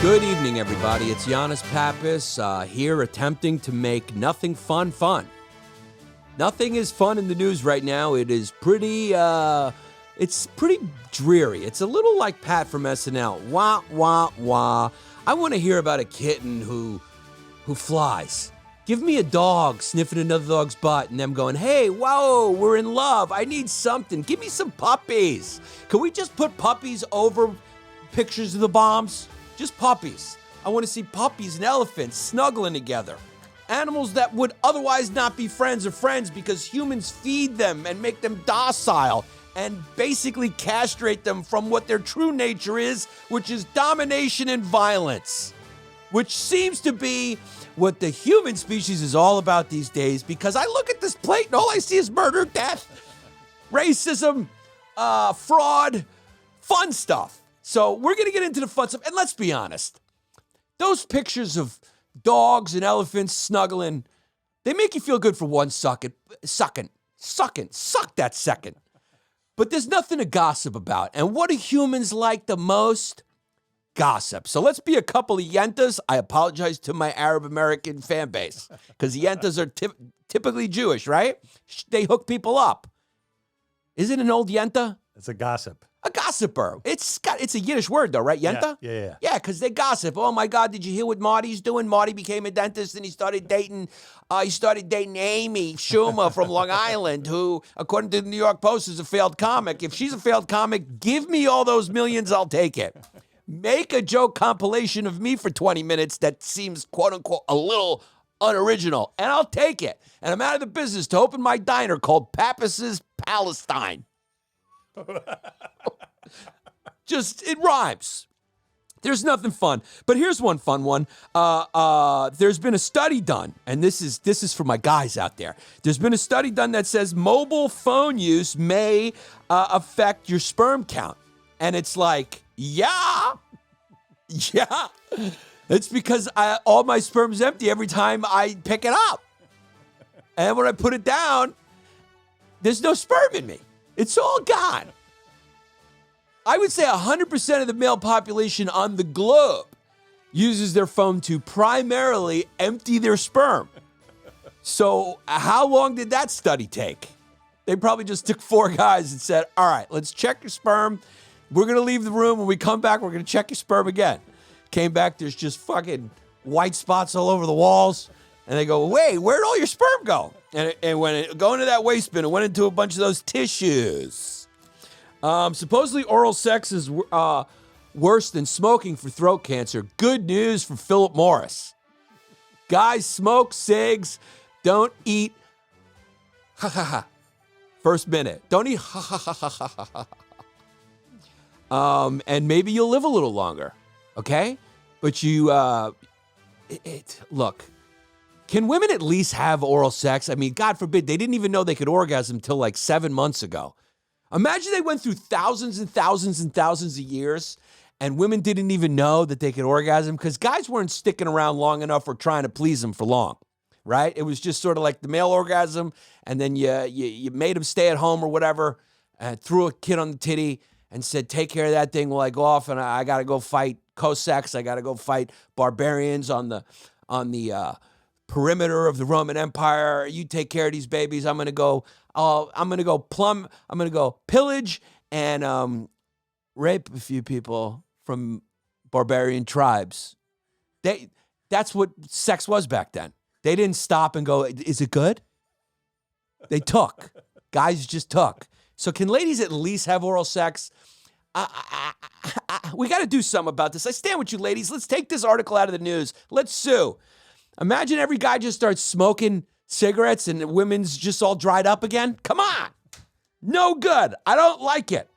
Good evening, everybody. It's Yannis Pappas here attempting to make nothing fun fun. Nothing is fun in the news right now. It is pretty dreary. It's a little like Pat from SNL. Wah, wah, wah. I want to hear about a kitten who flies. Give me a dog sniffing another dog's butt and them going, hey, whoa, we're in love. I need something. Give me some puppies. Can we just put puppies over pictures of the bombs? Just puppies. I want to see puppies and elephants snuggling together. Animals that would otherwise not be friends are friends because humans feed them and make them docile and basically castrate them from what their true nature is, which is domination and violence, which seems to be what the human species is all about these days, because I look at this plate and all I see is murder, death, racism, fraud, fun stuff. So we're going to get into the fun stuff. And let's be honest, those pictures of dogs and elephants snuggling, they make you feel good for one suck that second. But there's nothing to gossip about. And what do humans like the most? Gossip. So let's be a couple of yentas. I apologize to my Arab American fan base because yentas are typically Jewish, right? They hook people up. Is it an old yenta? It's a gossip. A gossiper. It's a Yiddish word though, right? Yenta? Yeah. Yeah, because they gossip. Oh my God, did you hear what Marty's doing? Marty became a dentist and he started dating Amy Schumer from Long Island, who, according to the New York Post, is a failed comic. If she's a failed comic, give me all those millions, I'll take it. Make a joke compilation of me for 20 minutes that seems, quote unquote, a little unoriginal, and I'll take it. And I'm out of the business to open my diner called Pappas's Palestine. Just, it rhymes. There's nothing fun. But here's one fun one. There's been a study done, and this is for my guys out there. There's been a study done that says mobile phone use may affect your sperm count. And it's like, yeah. It's because all my sperm's empty every time I pick it up. And when I put it down, there's no sperm in me. It's all gone. I would say 100% of the male population on the globe uses their phone to primarily empty their sperm. So how long did that study take? They probably just took 4 guys and said, all right, let's check your sperm. We're going to leave the room. When we come back, we're going to check your sperm again. Came back, there's just fucking white spots all over the walls. And they go, wait, where'd all your sperm go? And when it go into that waste bin, it went into a bunch of those tissues. Supposedly oral sex is worse than smoking for throat cancer. Good news for Philip Morris. Guys, smoke cigs. Don't eat ha ha ha. First minute. Don't eat ha ha ha ha ha ha. And maybe you'll live a little longer, okay? But look, can women at least have oral sex? I mean, God forbid, they didn't even know they could orgasm until like 7 months ago. Imagine they went through thousands and thousands and thousands of years and women didn't even know that they could orgasm because guys weren't sticking around long enough or trying to please them for long, right? It was just sort of like the male orgasm, and then you made them stay at home or whatever, and threw a kid on the titty and said, take care of that thing while I go off and I got to go fight Cossacks. I got to go fight barbarians on the perimeter of the Roman Empire. You take care of these babies. I'm going to go pillage and rape a few people from barbarian tribes. That's what sex was back then. They didn't stop and go, is it good? They took. Guys just took. So can ladies at least have oral sex? We got to do something about this. I stand with you, ladies. Let's take this article out of the news. Let's sue. Imagine every guy just starts smoking cigarettes and the women's just all dried up again. Come on. No good. I don't like it.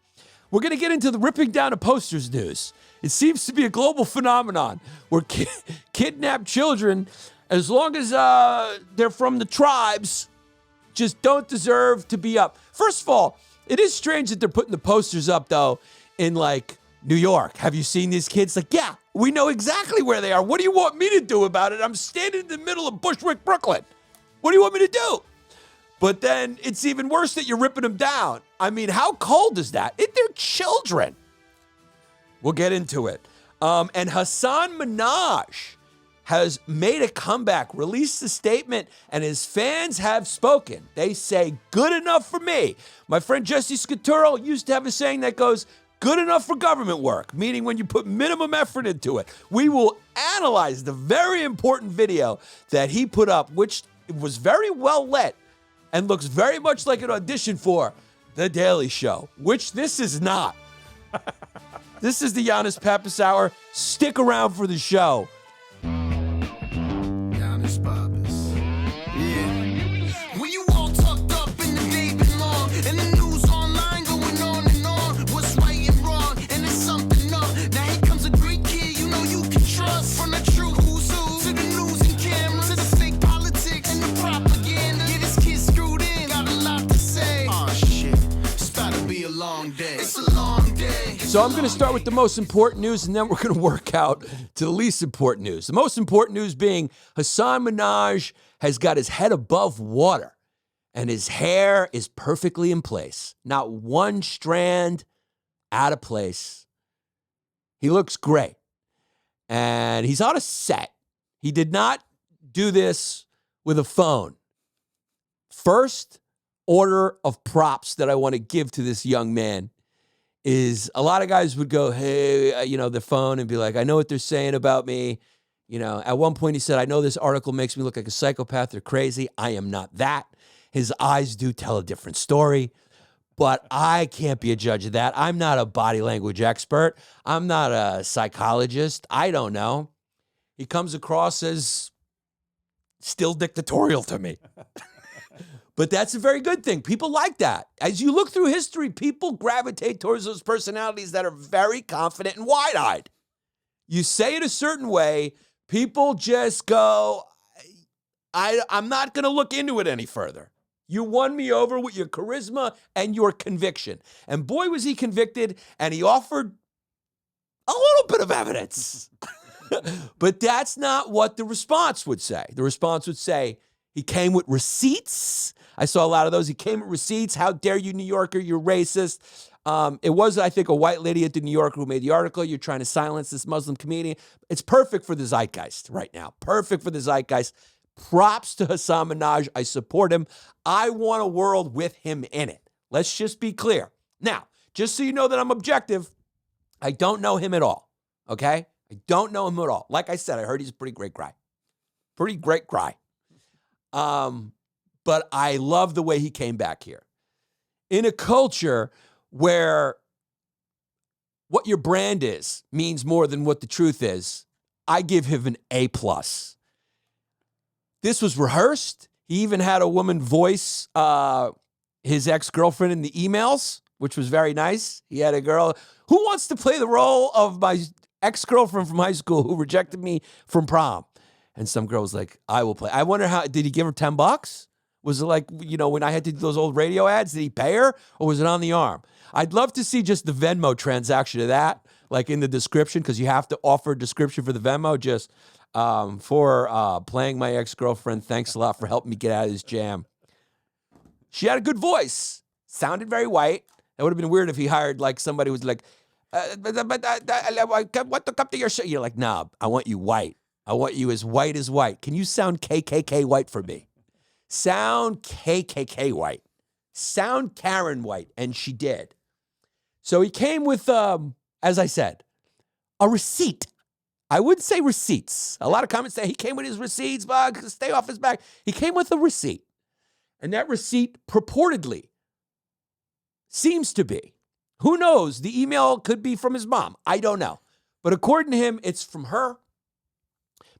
We're going to get into the ripping down of posters news. It seems to be a global phenomenon where kidnapped children, as long as they're from the tribes, just don't deserve to be up. First of all, it is strange that they're putting the posters up, though, in, like, New York. Have you seen these kids? Like, yeah, we know exactly where they are. What do you want me to do about it? I'm standing in the middle of Bushwick, Brooklyn. What do you want me to do? But then it's even worse that you're ripping them down. I mean, how cold is that? They're children. We'll get into it. And Hasan Minhaj has made a comeback, released a statement, and his fans have spoken. They say, good enough for me. My friend Jesse Scaturo used to have a saying that goes, good enough for government work, meaning when you put minimum effort into it. We will analyze the very important video that he put up, which was very well lit and looks very much like an audition for The Daily Show, which this is not. This is the Yannis Pappas Hour. Stick around for the show. Yannis Pappas. Yeah. When you all tucked up in the day long, and the news online going on and on, what's right and wrong, and it's something up. Now here comes a great kid you know you can trust. From the true who's who to the news and cameras, to the fake politics and the propaganda. Yeah, this kid's screwed in, got a lot to say. Oh shit, it's about to be a long day. It's a long day. So I'm going to start with the most important news, and then we're going to work out to the least important news. The most important news being Hasan Minhaj has got his head above water, and his hair is perfectly in place. Not one strand out of place. He looks great. And he's on a set. He did not do this with a phone. First order of props that I want to give to this young man is a lot of guys would go, hey, the phone, and be like, I know what they're saying about me. At one point he said, I know this article makes me look like a psychopath or crazy. I am not that. His eyes do tell a different story, but I can't be a judge of that. I'm not a body language expert. I'm not a psychologist. I don't know. He comes across as still dictatorial to me. But that's a very good thing. People like that. As you look through history, people gravitate towards those personalities that are very confident and wide-eyed. You say it a certain way, people just go, I'm not going to look into it any further. You won me over with your charisma and your conviction. And boy, was he convicted, and he offered a little bit of evidence. But that's not what the response would say. The response would say, he came with receipts. I saw a lot of those. He came with receipts. How dare you, New Yorker? You're racist. It was, I think, a white lady at the New Yorker who made the article. You're trying to silence this Muslim community. It's perfect for the zeitgeist right now. Perfect for the zeitgeist. Props to Hasan Minhaj. I support him. I want a world with him in it. Let's just be clear. Now, just so you know that I'm objective, I don't know him at all, okay? I don't know him at all. Like I said, I heard he's a pretty great guy. Pretty great guy. But I love the way he came back here. In a culture where what your brand is means more than what the truth is, I give him an A+. This was rehearsed. He even had a woman voice his ex-girlfriend in the emails, which was very nice. He had a girl who wants to play the role of my ex-girlfriend from high school who rejected me from prom. And some girl was like, I will play. I wonder did he give her $10? Was it like, when I had to do those old radio ads, did he pay her, or was it on the arm? I'd love to see just the Venmo transaction of that, like in the description, because you have to offer a description for the Venmo, just for playing my ex-girlfriend. Thanks a lot for helping me get out of this jam. She had a good voice. Sounded very white. It would have been weird if he hired like somebody who was like, I want to come to your show. You're like, nah, I want you white. I want you as white as white. Can you sound KKK white for me? Sound KKK white. Sound Karen white. And she did. So he came with, as I said, a receipt. I would say receipts. A lot of comments say he came with his receipts, but stay off his back. He came with a receipt. And that receipt purportedly seems to be, who knows, the email could be from his mom. I don't know. But according to him, it's from her.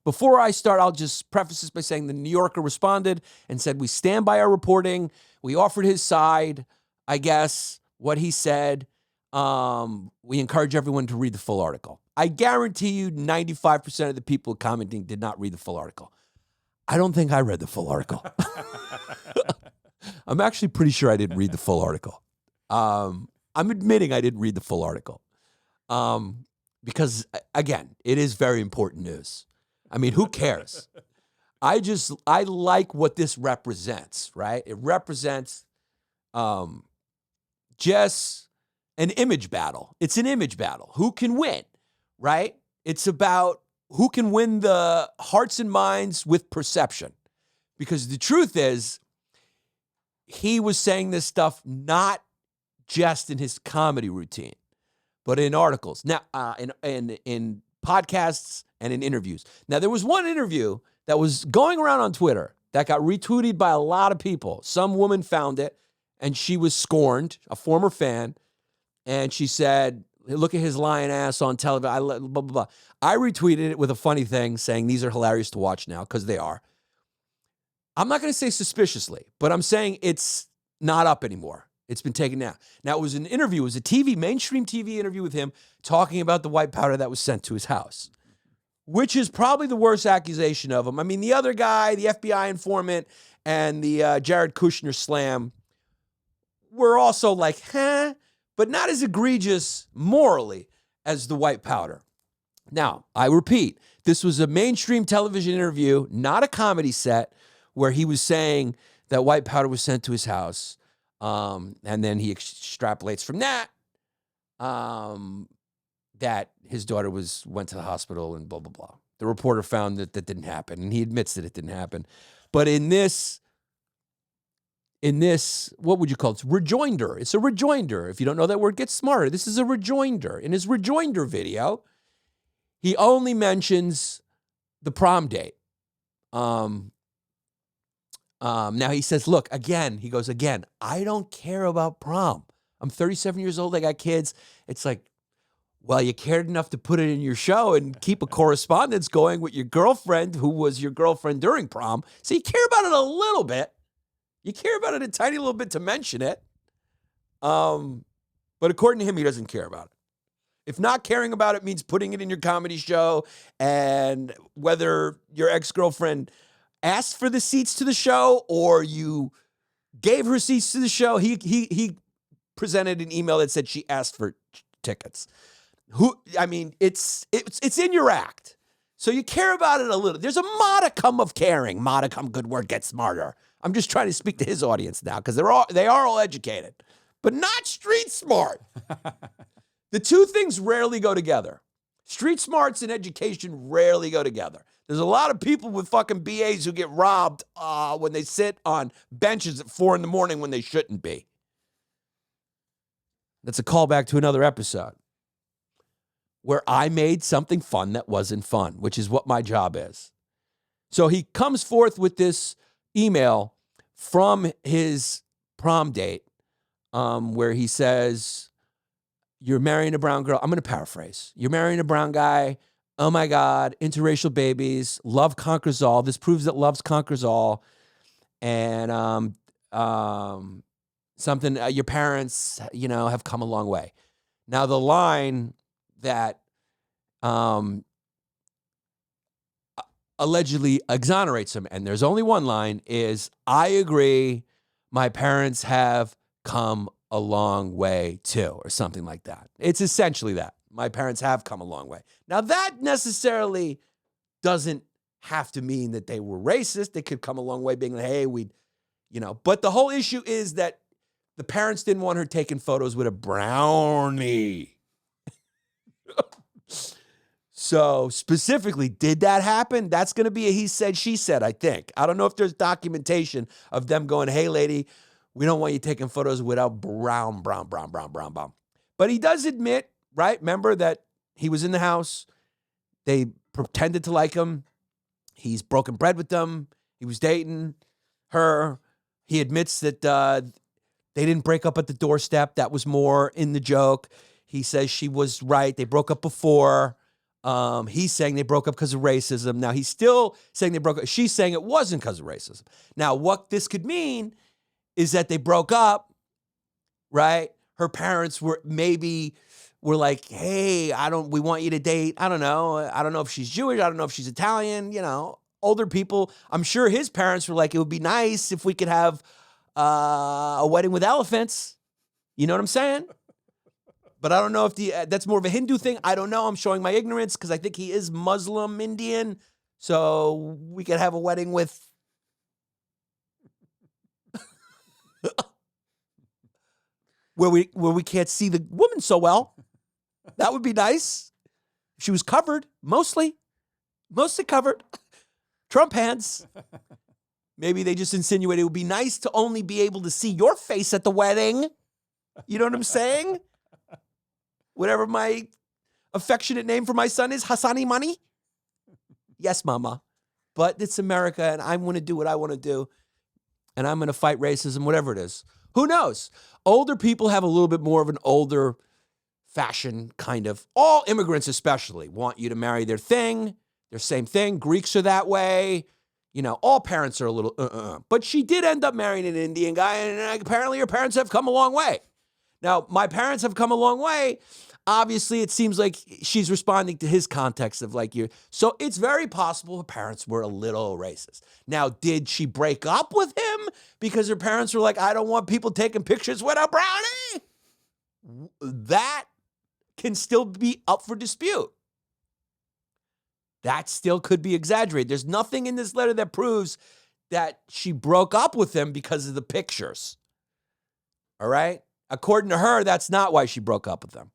Before I start, I'll just preface this by saying the New Yorker responded and said, we stand by our reporting. We offered his side, I guess, what he said. We encourage everyone to read the full article. I guarantee you 95% of the people commenting did not read the full article. I don't think I read the full article. I'm actually pretty sure I didn't read the full article. I'm admitting I didn't read the full article. Because, again, it is very important news. I mean, who cares? I like what this represents, right? It represents just an image battle. It's an image battle. Who can win, right? It's about who can win the hearts and minds with perception. Because the truth is, he was saying this stuff not just in his comedy routine, but in articles, now in podcasts and in interviews. Now, there was one interview that was going around on Twitter that got retweeted by a lot of people. Some woman found it, and she was scorned, a former fan, and she said, look at his lying ass on television, blah, blah, blah. I retweeted it with a funny thing saying these are hilarious to watch now, because they are. I'm not going to say suspiciously, but I'm saying it's not up anymore. It's been taken down. Now, it was an interview. It was a mainstream TV interview with him talking about the white powder that was sent to his house, which is probably the worst accusation of him. I mean, the other guy, the FBI informant, and the Jared Kushner slam were also like, but not as egregious morally as the white powder. Now, I repeat, this was a mainstream television interview, not a comedy set, where he was saying that white powder was sent to his house. And then he extrapolates from that, that his daughter went to the hospital and blah, blah, blah. The reporter found that didn't happen, and he admits that it didn't happen. But in this, what would you call it? It's rejoinder. It's a rejoinder. If you don't know that word, get smarter. This is a rejoinder. In his rejoinder video, he only mentions the prom date. Now he says, look, again, I don't care about prom. I'm 37 years old. I got kids. It's like, well, you cared enough to put it in your show and keep a correspondence going with your girlfriend who was your girlfriend during prom. So you care about it a little bit. You care about it a tiny little bit to mention it. But according to him, he doesn't care about it. If not caring about it means putting it in your comedy show, and whether your ex-girlfriend asked for the seats to the show or you gave her seats to the show, he presented an email that said she asked for tickets. It's in your act. So you care about it a little. There's a modicum of caring. Modicum, good word, get smarter. I'm just trying to speak to his audience now because they are all educated, but not street smart. The two things rarely go together. Street smarts and education rarely go together. There's a lot of people with fucking BAs who get robbed when they sit on benches at 4 a.m. when they shouldn't be. That's a callback to another episode where I made something fun that wasn't fun, which is what my job is. So he comes forth with this email from his prom date where he says, you're marrying a brown girl. I'm going to paraphrase. You're marrying a brown guy. Oh my God, interracial babies. Love conquers all. This proves that love conquers all. And something, your parents, have come a long way. Now, the line that allegedly exonerates him, and there's only one line, is, I agree, my parents have come a long way too, or something like that. It's essentially that. My parents have come a long way. Now, that necessarily doesn't have to mean that they were racist. They could come a long way being like, hey, but the whole issue is that the parents didn't want her taking photos with a brownie. So specifically, did that happen? That's going to be a he said, she said, I think. I don't know if there's documentation of them going, hey, lady, we don't want you taking photos without brown. But he does admit, right? Remember that he was in the house. They pretended to like him. He's broken bread with them. He was dating her. He admits that they didn't break up at the doorstep. That was more in the joke. He says she was right. They broke up before. He's saying they broke up because of racism. Now, he's still saying they broke up. She's saying it wasn't because of racism. Now, what this could mean is that they broke up, right? Her parents were like, hey, we want you to date. I don't know. I don't know if she's Jewish. I don't know if she's Italian, older people. I'm sure his parents were like, it would be nice if we could have a wedding with elephants. You know what I'm saying? But I don't know if that's more of a Hindu thing. I don't know. I'm showing my ignorance because I think he is Muslim Indian. So we could have a wedding with where we can't see the woman so well. That would be nice. She was covered, mostly covered. Trump hands. Maybe they just insinuated it would be nice to only be able to see your face at the wedding. You know what I'm saying? Whatever my affectionate name for my son is, Hassani Money. Yes, mama. But it's America, and I'm going to do what I want to do, and I'm going to fight racism, whatever it is. Who knows? Older people have a little bit more of an older fashion, kind of. All immigrants especially want you to marry their thing, their same thing. Greeks are that way. You know, all parents are a little, But she did end up marrying an Indian guy, and apparently her parents have come a long way. Now, my parents have come a long way. Obviously, it seems like she's responding to his context of like you. So it's very possible her parents were a little racist. Now, did she break up with him because her parents were like, I don't want people taking pictures with a brownie? That can still be up for dispute. That still could be exaggerated. There's nothing in this letter that proves that she broke up with him because of the pictures. All right? According to her, that's not why she broke up with him.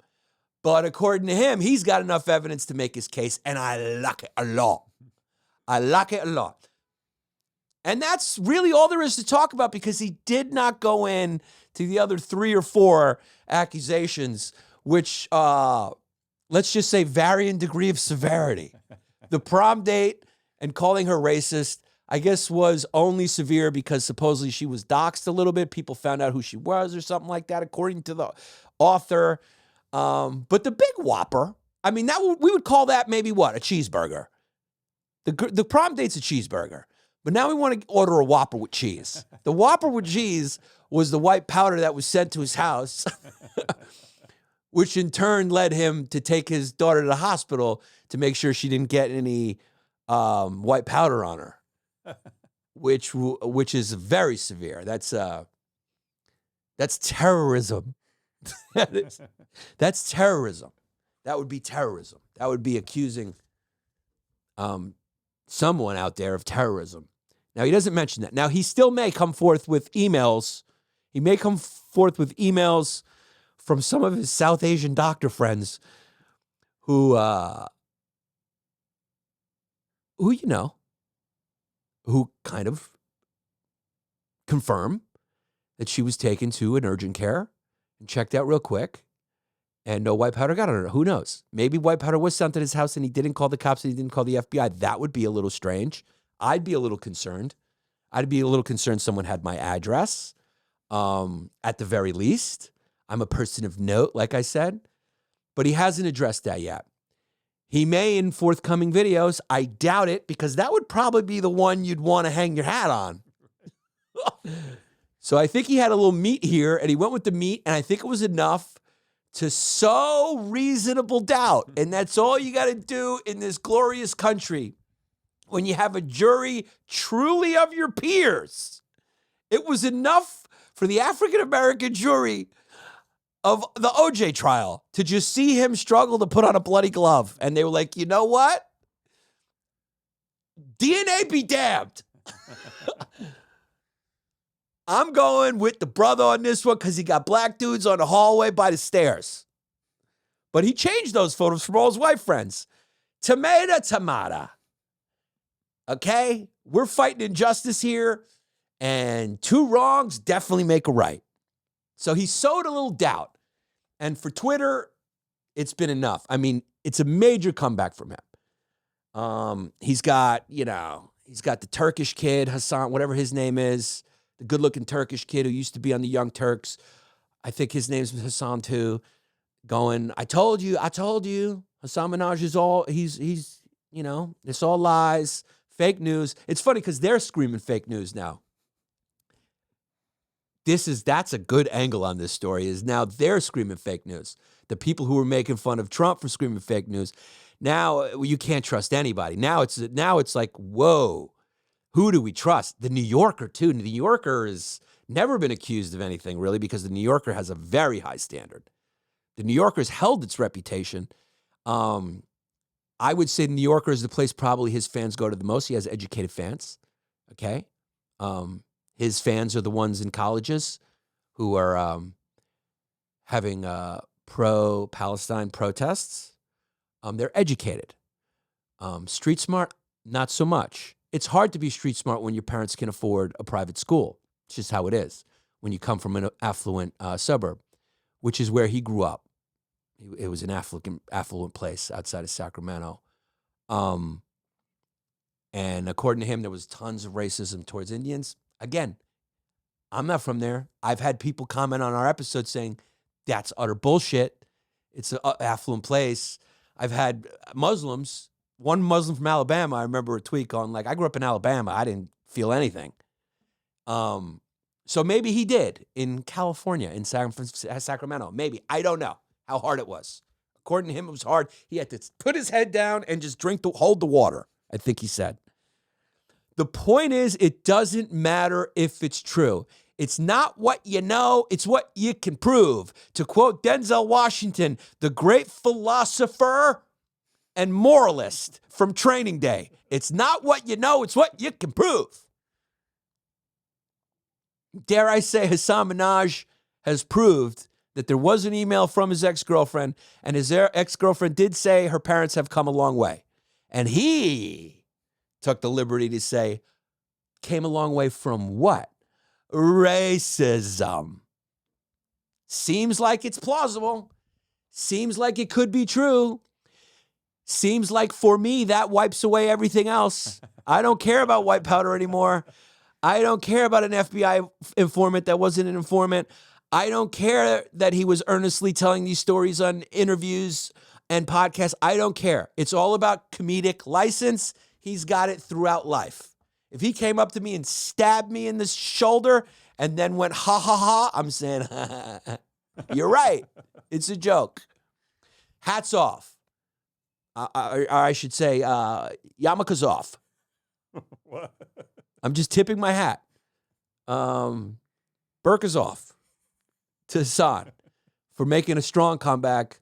But according to him, he's got enough evidence to make his case, and I like it a lot. I like it a lot. And that's really all there is to talk about because he did not go in to the other 3 or 4 accusations, which, let's just say, vary in degree of severity. The prom date and calling her racist, I guess, was only severe because supposedly she was doxxed a little bit. People found out who she was or something like that, according to the author. But the big whopper, I mean, we would call that maybe what? A cheeseburger. The prom date's a cheeseburger. But now we want to order a Whopper with cheese. The Whopper with cheese was the white powder that was sent to his house, which in turn led him to take his daughter to the hospital to make sure she didn't get any white powder on her, which is very severe. That's terrorism. That's terrorism. That would be terrorism. That would be accusing someone out there of terrorism. Now, he doesn't mention that. Now, he still may come forth with emails. He may come forth with emails from some of his South Asian doctor friends who kind of confirm that she was taken to an urgent care and checked out real quick, and no white powder got on her. Who knows? Maybe white powder was sent to his house and he didn't call the cops and he didn't call the FBI. That would be a little strange. I'd be a little concerned. I'd be a little concerned someone had my address, at the very least. I'm a person of note, like I said, but he hasn't addressed that yet. He may in forthcoming videos. I doubt it, because that would probably be the one you'd want to hang your hat on. So I think he had a little meat here, and he went with the meat, and I think it was enough to sow reasonable doubt. And that's all you got to do in this glorious country when you have a jury truly of your peers. It was enough for the African-American jury of the OJ trial to just see him struggle to put on a bloody glove. And they were like, you know what? DNA be damned. I'm going with the brother on this one because he got black dudes on the hallway by the stairs. But he changed those photos from all his white friends. Tomato. Okay? We're fighting injustice here, and 2 wrongs definitely make a right. So he sowed a little doubt. And for Twitter, it's been enough. I mean, it's a major comeback from him. He's got the Turkish kid, Hasan, whatever his name is, the good-looking Turkish kid who used to be on the Young Turks. I think his name's Hasan too. Going, I told you. Hasan Minhaj is all, he's it's all lies, fake news. It's funny because they're screaming fake news now. That's a good angle on this story, is now they're screaming fake news. The people who were making fun of Trump for screaming fake news. Now you can't trust anybody. Now it's like, whoa, who do we trust? The New Yorker too. The New Yorker has never been accused of anything really, because the New Yorker has a very high standard. The New Yorker's held its reputation. I would say the New Yorker is the place probably his fans go to the most. He has educated fans. Okay. His fans are the ones in colleges who are having pro-Palestine protests. They're educated. Street smart, not so much. It's hard to be street smart when your parents can afford a private school. It's just how it is when you come from an affluent suburb, which is where he grew up. It was an affluent place outside of Sacramento. And according to him, there was tons of racism towards Indians. Again, I'm not from there. I've had people comment on our episode saying, that's utter bullshit. It's an affluent place. I've had Muslims, one Muslim from Alabama, I remember a tweet going like, I grew up in Alabama. I didn't feel anything. So maybe he did in California, in Sacramento. Maybe. I don't know how hard it was. According to him, it was hard. He had to put his head down and just hold the water, I think he said. The point is, it doesn't matter if it's true. It's not what you know, it's what you can prove. To quote Denzel Washington, the great philosopher and moralist from Training Day, it's not what you know, it's what you can prove. Dare I say, Hasan Minhaj has proved that there was an email from his ex-girlfriend, and his ex-girlfriend did say her parents have come a long way. And he took the liberty to say, came a long way from what? Racism. Seems like it's plausible. Seems like it could be true. Seems like for me, that wipes away everything else. I don't care about white powder anymore. I don't care about an FBI informant that wasn't an informant. I don't care that he was earnestly telling these stories on interviews and podcasts. I don't care. It's all about comedic license. He's got it throughout life. If he came up to me and stabbed me in the shoulder and then went, ha, ha, ha, I'm saying, you're right. It's a joke. Hats off. I should say, yarmulke's off. What? I'm just tipping my hat. Burka's off to Hasan for making a strong comeback.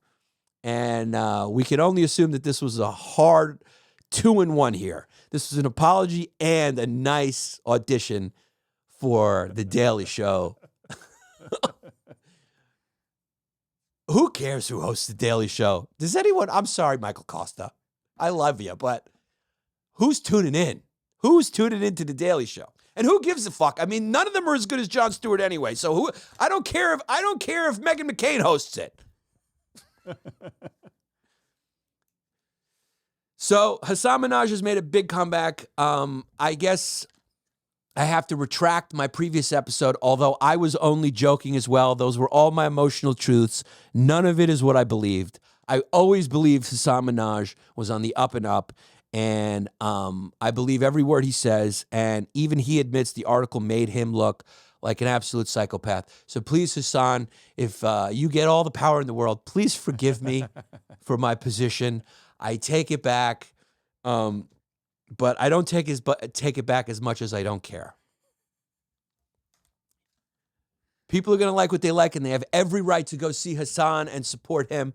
And we can only assume that this was a hard 2-in-1 here. This was an apology and a nice audition for The Daily Show. Who cares who hosts The Daily Show? Does anyone? I'm sorry, Michael Costa. I love you, but who's tuning in? Who's tuning into The Daily Show? And who gives a fuck? I mean, none of them are as good as Jon Stewart anyway. So who? I don't care if Meghan McCain hosts it. So Hasan Minhaj has made a big comeback. I guess I have to retract my previous episode, although I was only joking as well. Those were all my emotional truths. None of it is what I believed. I always believed Hasan Minhaj was on the up and up, and I believe every word he says, and even he admits the article made him look like an absolute psychopath. So please, Hasan, if you get all the power in the world, please forgive me for my position. I take it back. But I don't take it back as much as I don't care. People are going to like what they like, and they have every right to go see Hasan and support him,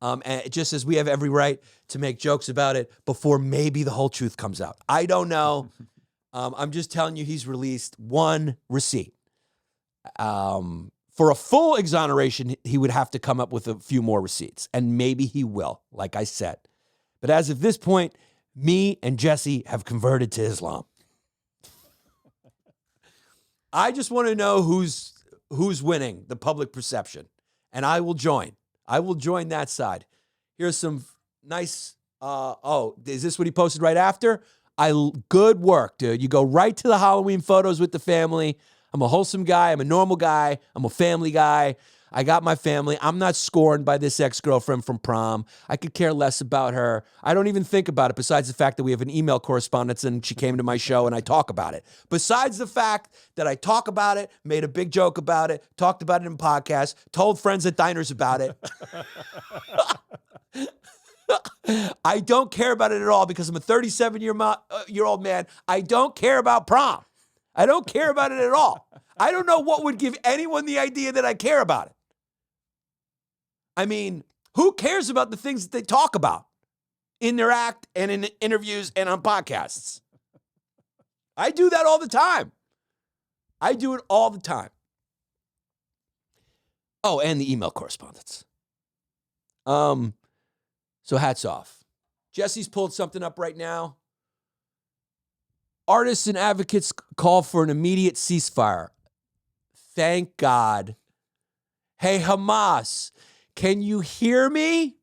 and just as we have every right to make jokes about it before maybe the whole truth comes out. I don't know. I'm just telling you he's released one receipt. For a full exoneration, he would have to come up with a few more receipts, and maybe he will, like I said. But as of this point, me and Jesse have converted to Islam. I just want to know who's winning the public perception, and I will join. I will join that side. Here's some nice. Is this what he posted right after? Good work, dude. You go right to the Halloween photos with the family. I'm a wholesome guy. I'm a normal guy. I'm a family guy. I got my family. I'm not scorned by this ex-girlfriend from prom. I could care less about her. I don't even think about it, besides the fact that we have an email correspondence and she came to my show and I talk about it. Besides the fact that I talk about it, made a big joke about it, talked about it in podcasts, told friends at diners about it. I don't care about it at all because I'm a 37-year-old man. I don't care about prom. I don't care about it at all. I don't know what would give anyone the idea that I care about it. I mean, who cares about the things that they talk about in their act and in interviews and on podcasts? I do that all the time. I do it all the time. Oh, and the email correspondence. So hats off. Jesse's pulled something up right now. Artists and advocates call for an immediate ceasefire. Thank God. Hey, Hamas, can you hear me?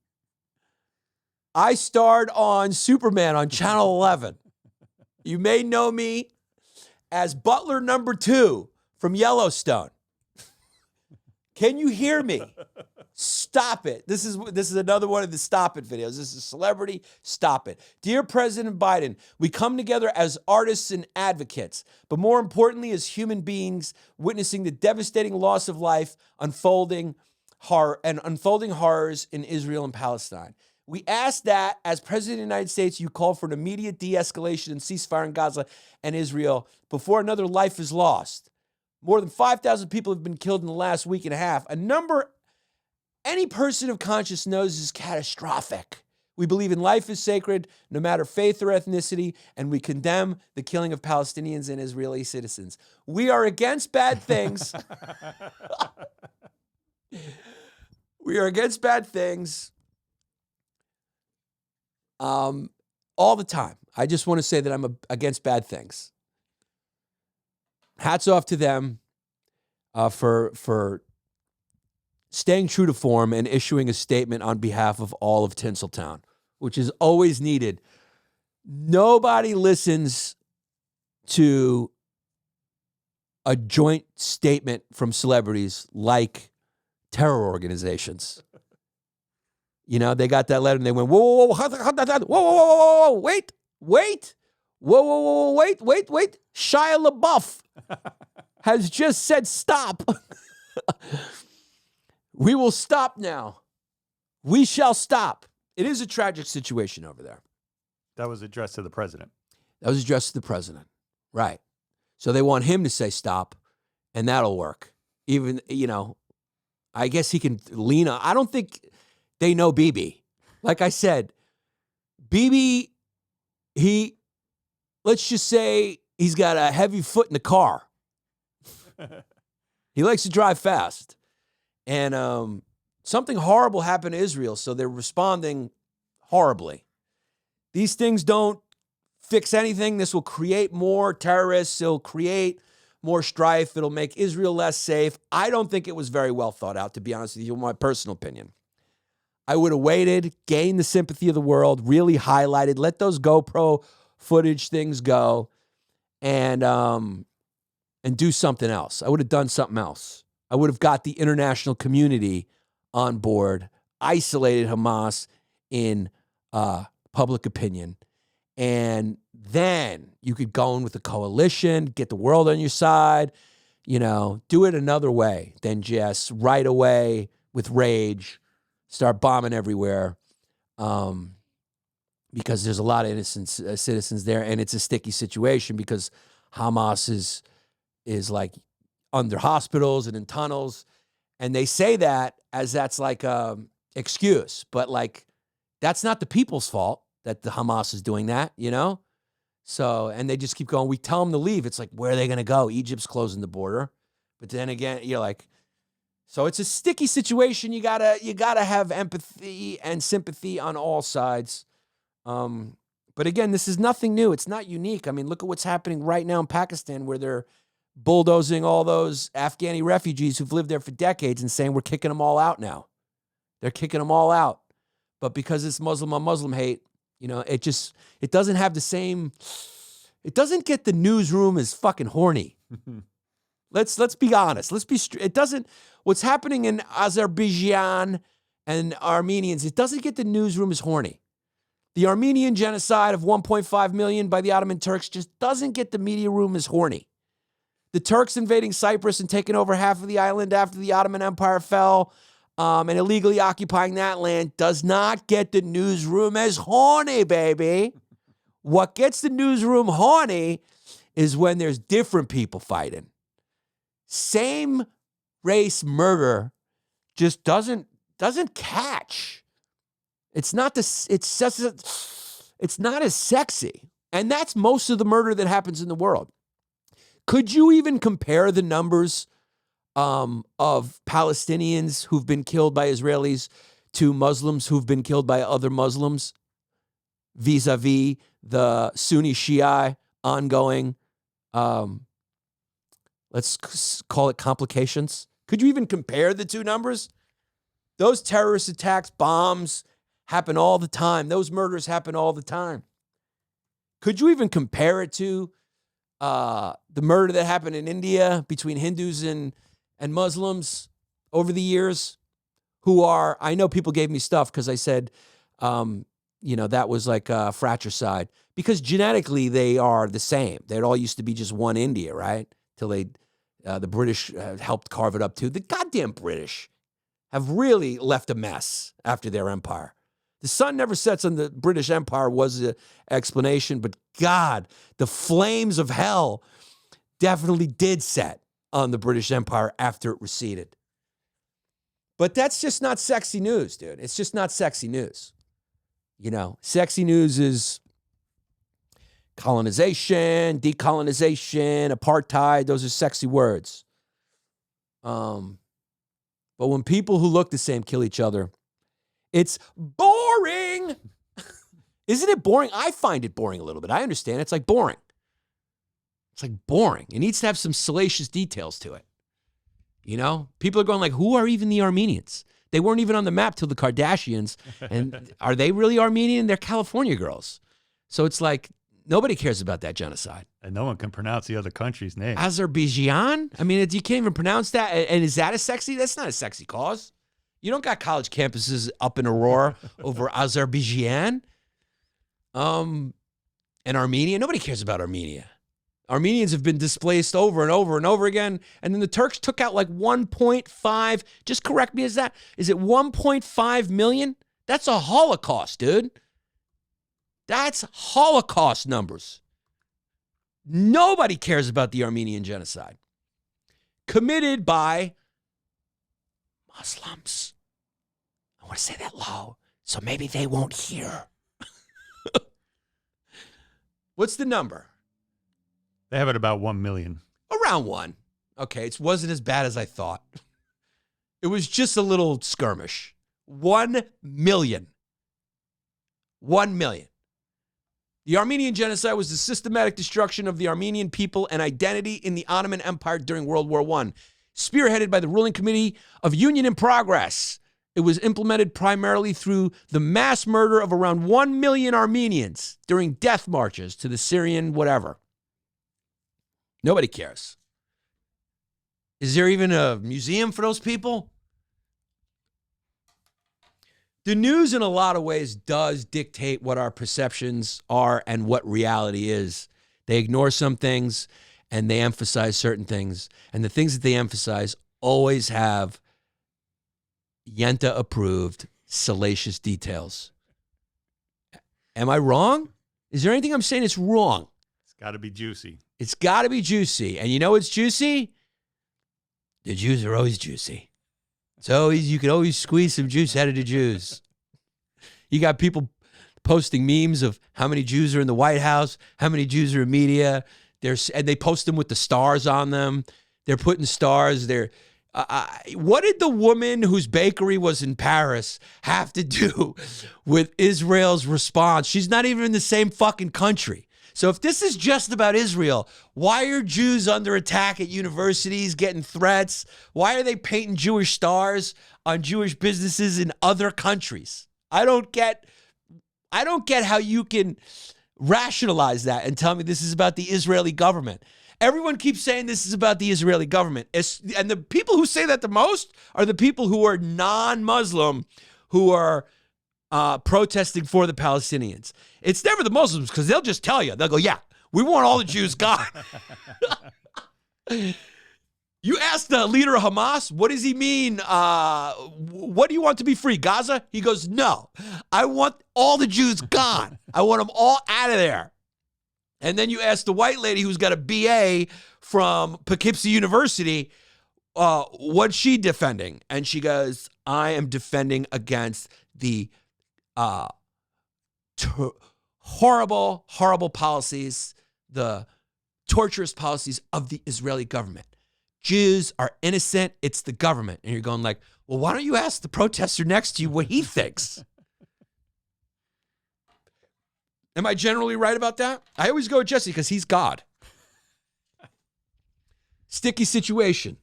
I starred on Superman on Channel 11. You may know me as Butler number 2 from Yellowstone. Can you hear me? Stop it. This is another one of the stop it videos. This is celebrity. Stop it. Dear President Biden, we come together as artists and advocates, but more importantly as human beings witnessing the devastating loss of life, unfolding horrors in Israel and Palestine. We ask that as President of the United States, you call for an immediate de-escalation and ceasefire in Gaza and Israel before another life is lost. More than 5,000 people have been killed in the last week and a half. A number any person of conscience knows is catastrophic. We believe in life is sacred, no matter faith or ethnicity, and we condemn the killing of Palestinians and Israeli citizens. We are against bad things. We are against bad things all the time. I just want to say that I'm against bad things. Hats off to them for staying true to form and issuing a statement on behalf of all of Tinseltown, which is always needed. Nobody listens to a joint statement from celebrities like terror organizations. You know, they got that letter and they went, whoa, whoa, whoa, whoa, whoa, whoa, wait. Whoa, whoa, whoa, wait. Shia LaBeouf has just said stop. We will stop now. We shall stop. It is a tragic situation over there. That was addressed to the president. That was addressed to the president. Right. So they want him to say stop, and that'll work. Even, you know, I guess he can lean on. I don't think they know Bibi. Like I said, Bibi, let's just say he's got a heavy foot in the car. He likes to drive fast. And something horrible happened to Israel, so they're responding horribly. These things don't fix anything. This will create more terrorists. It'll create more strife. It'll make Israel less safe. I don't think it was very well thought out, to be honest with you, in my personal opinion. I would have waited, gained the sympathy of the world, really highlighted, let those GoPro footage things go, and do something else. I would have done something else. I would have got the international community on board, isolated Hamas in public opinion, and then you could go in with a coalition, get the world on your side, you know, do it another way than just right away with rage, start bombing everywhere, because there's a lot of innocent citizens there, and it's a sticky situation because Hamas is like under hospitals and in tunnels, and they say that as that's like a excuse, but like that's not the people's fault that the Hamas is doing that, you know? So, and they just keep going. We tell them to leave. It's like, where are they going to go? Egypt's closing the border. But then again, you're like, so it's a sticky situation. You gotta have empathy and sympathy on all sides. But again, this is nothing new. It's not unique. I mean, look at what's happening right now in Pakistan, where they're bulldozing all those Afghani refugees who've lived there for decades and saying we're kicking them all out now. They're kicking them all out. But because it's Muslim on Muslim hate, you know, it doesn't have the same, it doesn't get the newsroom as fucking horny. Let's be honest. It doesn't, what's happening in Azerbaijan and Armenians, it doesn't get the newsroom as horny. The Armenian genocide of 1.5 million by the Ottoman Turks just doesn't get the media room as horny. The Turks invading Cyprus and taking over half of the island after the Ottoman Empire fell, and illegally occupying that land does not get the newsroom as horny, baby. What gets the newsroom horny is when there's different people fighting. Same race murder just doesn't catch. It's not as sexy. And that's most of the murder that happens in the world. Could you even compare the numbers of Palestinians who've been killed by Israelis to Muslims who've been killed by other Muslims vis-a-vis the Sunni Shia ongoing, let's call it complications. Could you even compare the two numbers? Those terrorist attacks, bombs happen all the time. Those murders happen all the time. Could you even compare it to the murder that happened in India between Hindus and Muslims over the years who are, I know people gave me stuff because I said, that was like fratricide because genetically they are the same. They all used to be just one India, right? Till the British helped carve it up too. The goddamn British have really left a mess after their empire. The sun never sets on the British Empire was the explanation, but God, the flames of hell definitely did set on the British Empire after it receded. But that's just not sexy news, dude. It's just not sexy news. Sexy news is colonization, decolonization, apartheid. Those are sexy words. But when people who look the same kill each other, it's boring. Isn't it boring? I find it boring a little bit. I understand. It's like boring. It's like boring. It needs to have some salacious details to it. People are going like, who are even the Armenians? They weren't even on the map till the Kardashians. And are they really Armenian? They're California girls. So it's like, nobody cares about that genocide. And no one can pronounce the other country's name. Azerbaijan? I mean, you can't even pronounce that. And is that that's not a sexy cause. You don't got college campuses up in a roar over Azerbaijan. And Armenia. Nobody cares about Armenia. Armenians have been displaced over and over and over again. And then the Turks took out like 1.5, just correct me, is it 1.5 million? That's a Holocaust, dude. That's Holocaust numbers. Nobody cares about the Armenian genocide. Committed by Muslims. I want to say that low, so maybe they won't hear. What's the number? They have it about 1 million. Around 1. Okay, it wasn't as bad as I thought. It was just a little skirmish. 1 million. 1 million. The Armenian genocide was the systematic destruction of the Armenian people and identity in the Ottoman Empire during World War I, spearheaded by the ruling committee of Union in Progress. It was implemented primarily through the mass murder of around 1 million Armenians during death marches to the Syrian whatever. Nobody cares. Is there even a museum for those people? The news in a lot of ways does dictate what our perceptions are and what reality is. They ignore some things and they emphasize certain things. And the things that they emphasize always have Yenta approved salacious details. Am I wrong? Is there anything I'm saying that's wrong? It's got to be juicy. It's got to be juicy. And you know what's juicy? The Jews are always juicy. You can always squeeze some juice out of the Jews. You got people posting memes of how many Jews are in the White House, how many Jews are in media. And they post them with the stars on them. They're putting stars. What did the woman whose bakery was in Paris have to do with Israel's response? She's not even in the same fucking country. So if this is just about Israel, why are Jews under attack at universities, getting threats? Why are they painting Jewish stars on Jewish businesses in other countries? I don't get how you can rationalize that and tell me this is about the Israeli government. Everyone keeps saying this is about the Israeli government. And the people who say that the most are the people who are non-Muslim, who are protesting for the Palestinians. It's never the Muslims because they'll just tell you. They'll go, yeah, we want all the Jews gone. You ask the leader of Hamas, what does he mean? What do you want to be free, Gaza? He goes, no, I want all the Jews gone. I want them all out of there. And then you ask the white lady who's got a BA from Poughkeepsie University, what's she defending? And she goes, I am defending against the horrible, horrible policies, the torturous policies of the Israeli government. Jews are innocent. It's the government. And you're going like, well, why don't you ask the protester next to you what he thinks? Am I generally right about that? I always go with Jesse because he's God. Sticky situation.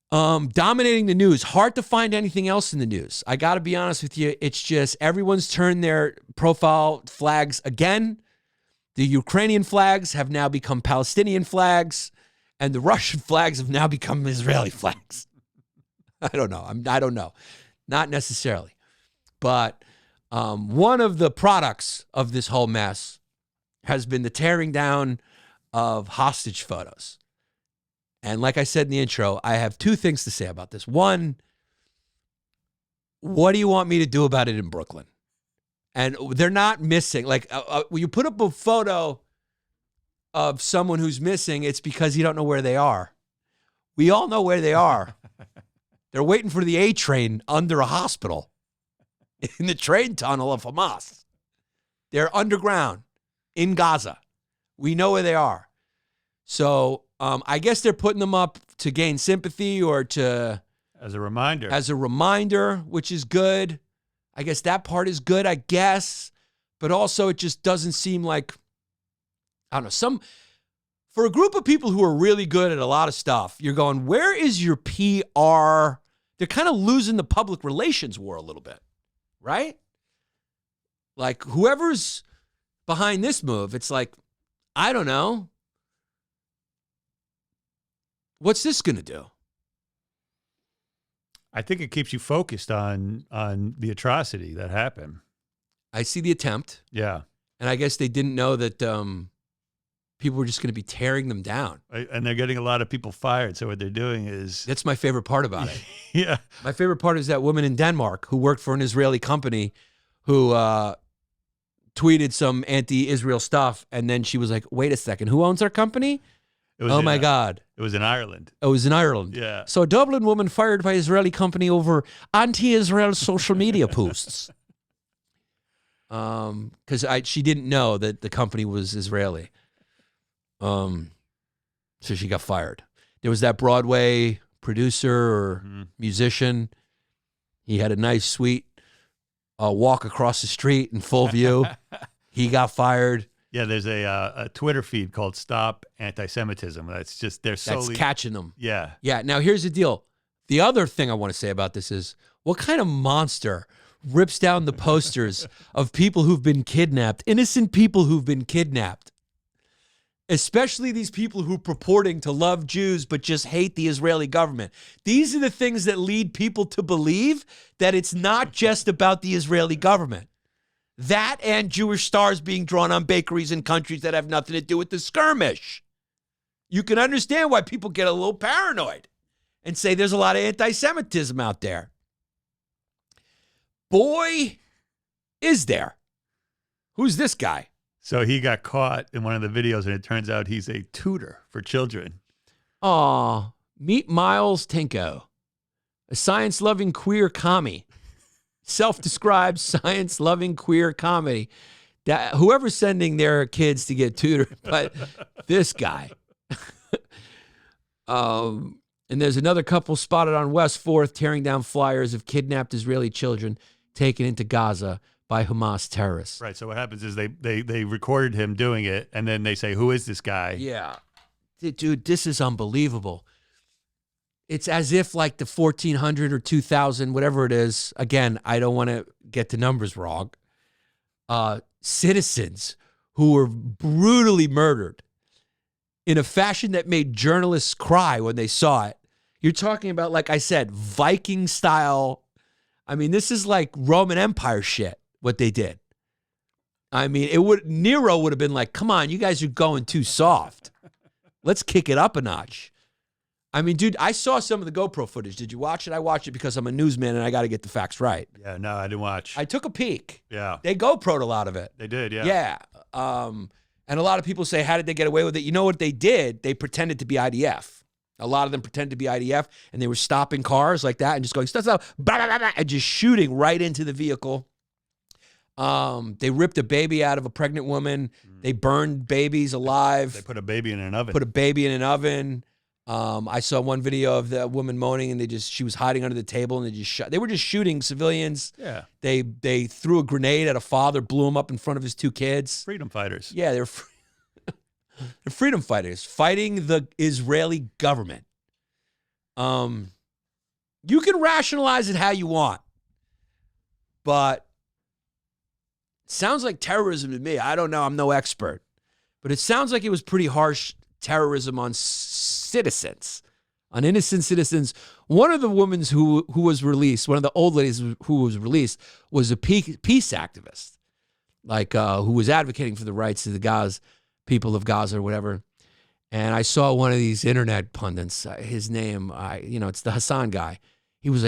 Dominating the news. Hard to find anything else in the news. I got to be honest with you. It's just everyone's turned their profile flags again. The Ukrainian flags have now become Palestinian flags, and the Russian flags have now become Israeli flags. I don't know. I don't know. Not necessarily. But one of the products of this whole mess has been the tearing down of hostage photos. And like I said in the intro, I have two things to say about this. One, what do you want me to do about it in Brooklyn? And they're not missing. Like, when you put up a photo of someone who's missing, it's because you don't know where they are. We all know where they are. They're waiting for the A train under a hospital in the train tunnel of Hamas. They're underground in Gaza. We know where they are. So I guess they're putting them up to gain sympathy or to... As a reminder. As a reminder, which is good. I guess that part is good, I guess. But also it just doesn't seem like, I don't know, for a group of people who are really good at a lot of stuff, you're going, where is your PR? They're kind of losing the public relations war a little bit, right? Like whoever's behind this move, it's like, I don't know. What's this going to do? I think it keeps you focused on the atrocity that happened. I see the attempt. Yeah. And I guess they didn't know that people were just going to be tearing them down. And they're getting a lot of people fired. So what they're doing is... That's my favorite part about it. Yeah. My favorite part is that woman in Denmark who worked for an Israeli company who tweeted some anti-Israel stuff. And then she was like, wait a second, who owns our company? Oh, my God. It was in Ireland. It was in Ireland. Yeah. So a Dublin woman fired by Israeli company over anti-Israel social media posts. Because she didn't know that the company was Israeli. So she got fired. There was that Broadway producer or musician. He had a nice, sweet walk across the street in full view. He got fired. Yeah, there's a Twitter feed called Stop Anti-Semitism. That's just, they're solely... That's catching them. Yeah. Yeah, now here's the deal. The other thing I want to say about this is, what kind of monster rips down the posters of people who've been kidnapped, innocent people who've been kidnapped? Especially these people who are purporting to love Jews but just hate the Israeli government. These are the things that lead people to believe that it's not just about the Israeli government. That and Jewish stars being drawn on bakeries in countries that have nothing to do with the skirmish. You can understand why people get a little paranoid and say there's a lot of anti-Semitism out there. Boy, is there. Who's this guy? So he got caught in one of the videos, and it turns out he's a tutor for children. Aw, meet Miles Tinko, a science-loving queer commie. Self-described science-loving queer comedy. That whoever's sending their kids to get tutored, but this guy. And there's another couple spotted on West 4th tearing down flyers of kidnapped Israeli children taken into Gaza by Hamas terrorists. Right. So what happens is they recorded him doing it, and then they say, "Who is this guy?" Yeah, dude, this is unbelievable. It's as if like the 1,400 or 2,000, whatever it is. Again, I don't want to get the numbers wrong. Citizens who were brutally murdered in a fashion that made journalists cry when they saw it. You're talking about, like I said, Viking style. I mean, this is like Roman Empire shit, what they did. I mean, Nero would have been like, come on, you guys are going too soft. Let's kick it up a notch. I mean, dude, I saw some of the GoPro footage. Did you watch it? I watched it because I'm a newsman and I got to get the facts right. Yeah, no, I didn't watch. I took a peek. Yeah. They GoPro'd a lot of it. They did, yeah. Yeah. And a lot of people say, how did they get away with it? You know what they did? They pretended to be IDF. A lot of them pretended to be IDF, and they were stopping cars like that and just going, stop, blah, blah, blah, and just shooting right into the vehicle. They ripped a baby out of a pregnant woman. They burned babies alive. They put a baby in an oven. Put a baby in an oven. I saw one video of the woman moaning, and she was hiding under the table, and they just shot. They were just shooting civilians. Yeah. They threw a grenade at a father, blew him up in front of his 2 kids. Freedom fighters. Yeah, they're freedom fighters fighting the Israeli government. You can rationalize it how you want, but it sounds like terrorism to me. I don't know. I'm no expert, but it sounds like it was pretty harsh terrorism on citizens, on innocent citizens. One of the women who was released, one of the old ladies who was released, was a peace activist, like who was advocating for the rights of the Gaza people of Gaza or whatever. And I saw one of these internet pundits. His name, it's the Hasan guy. He was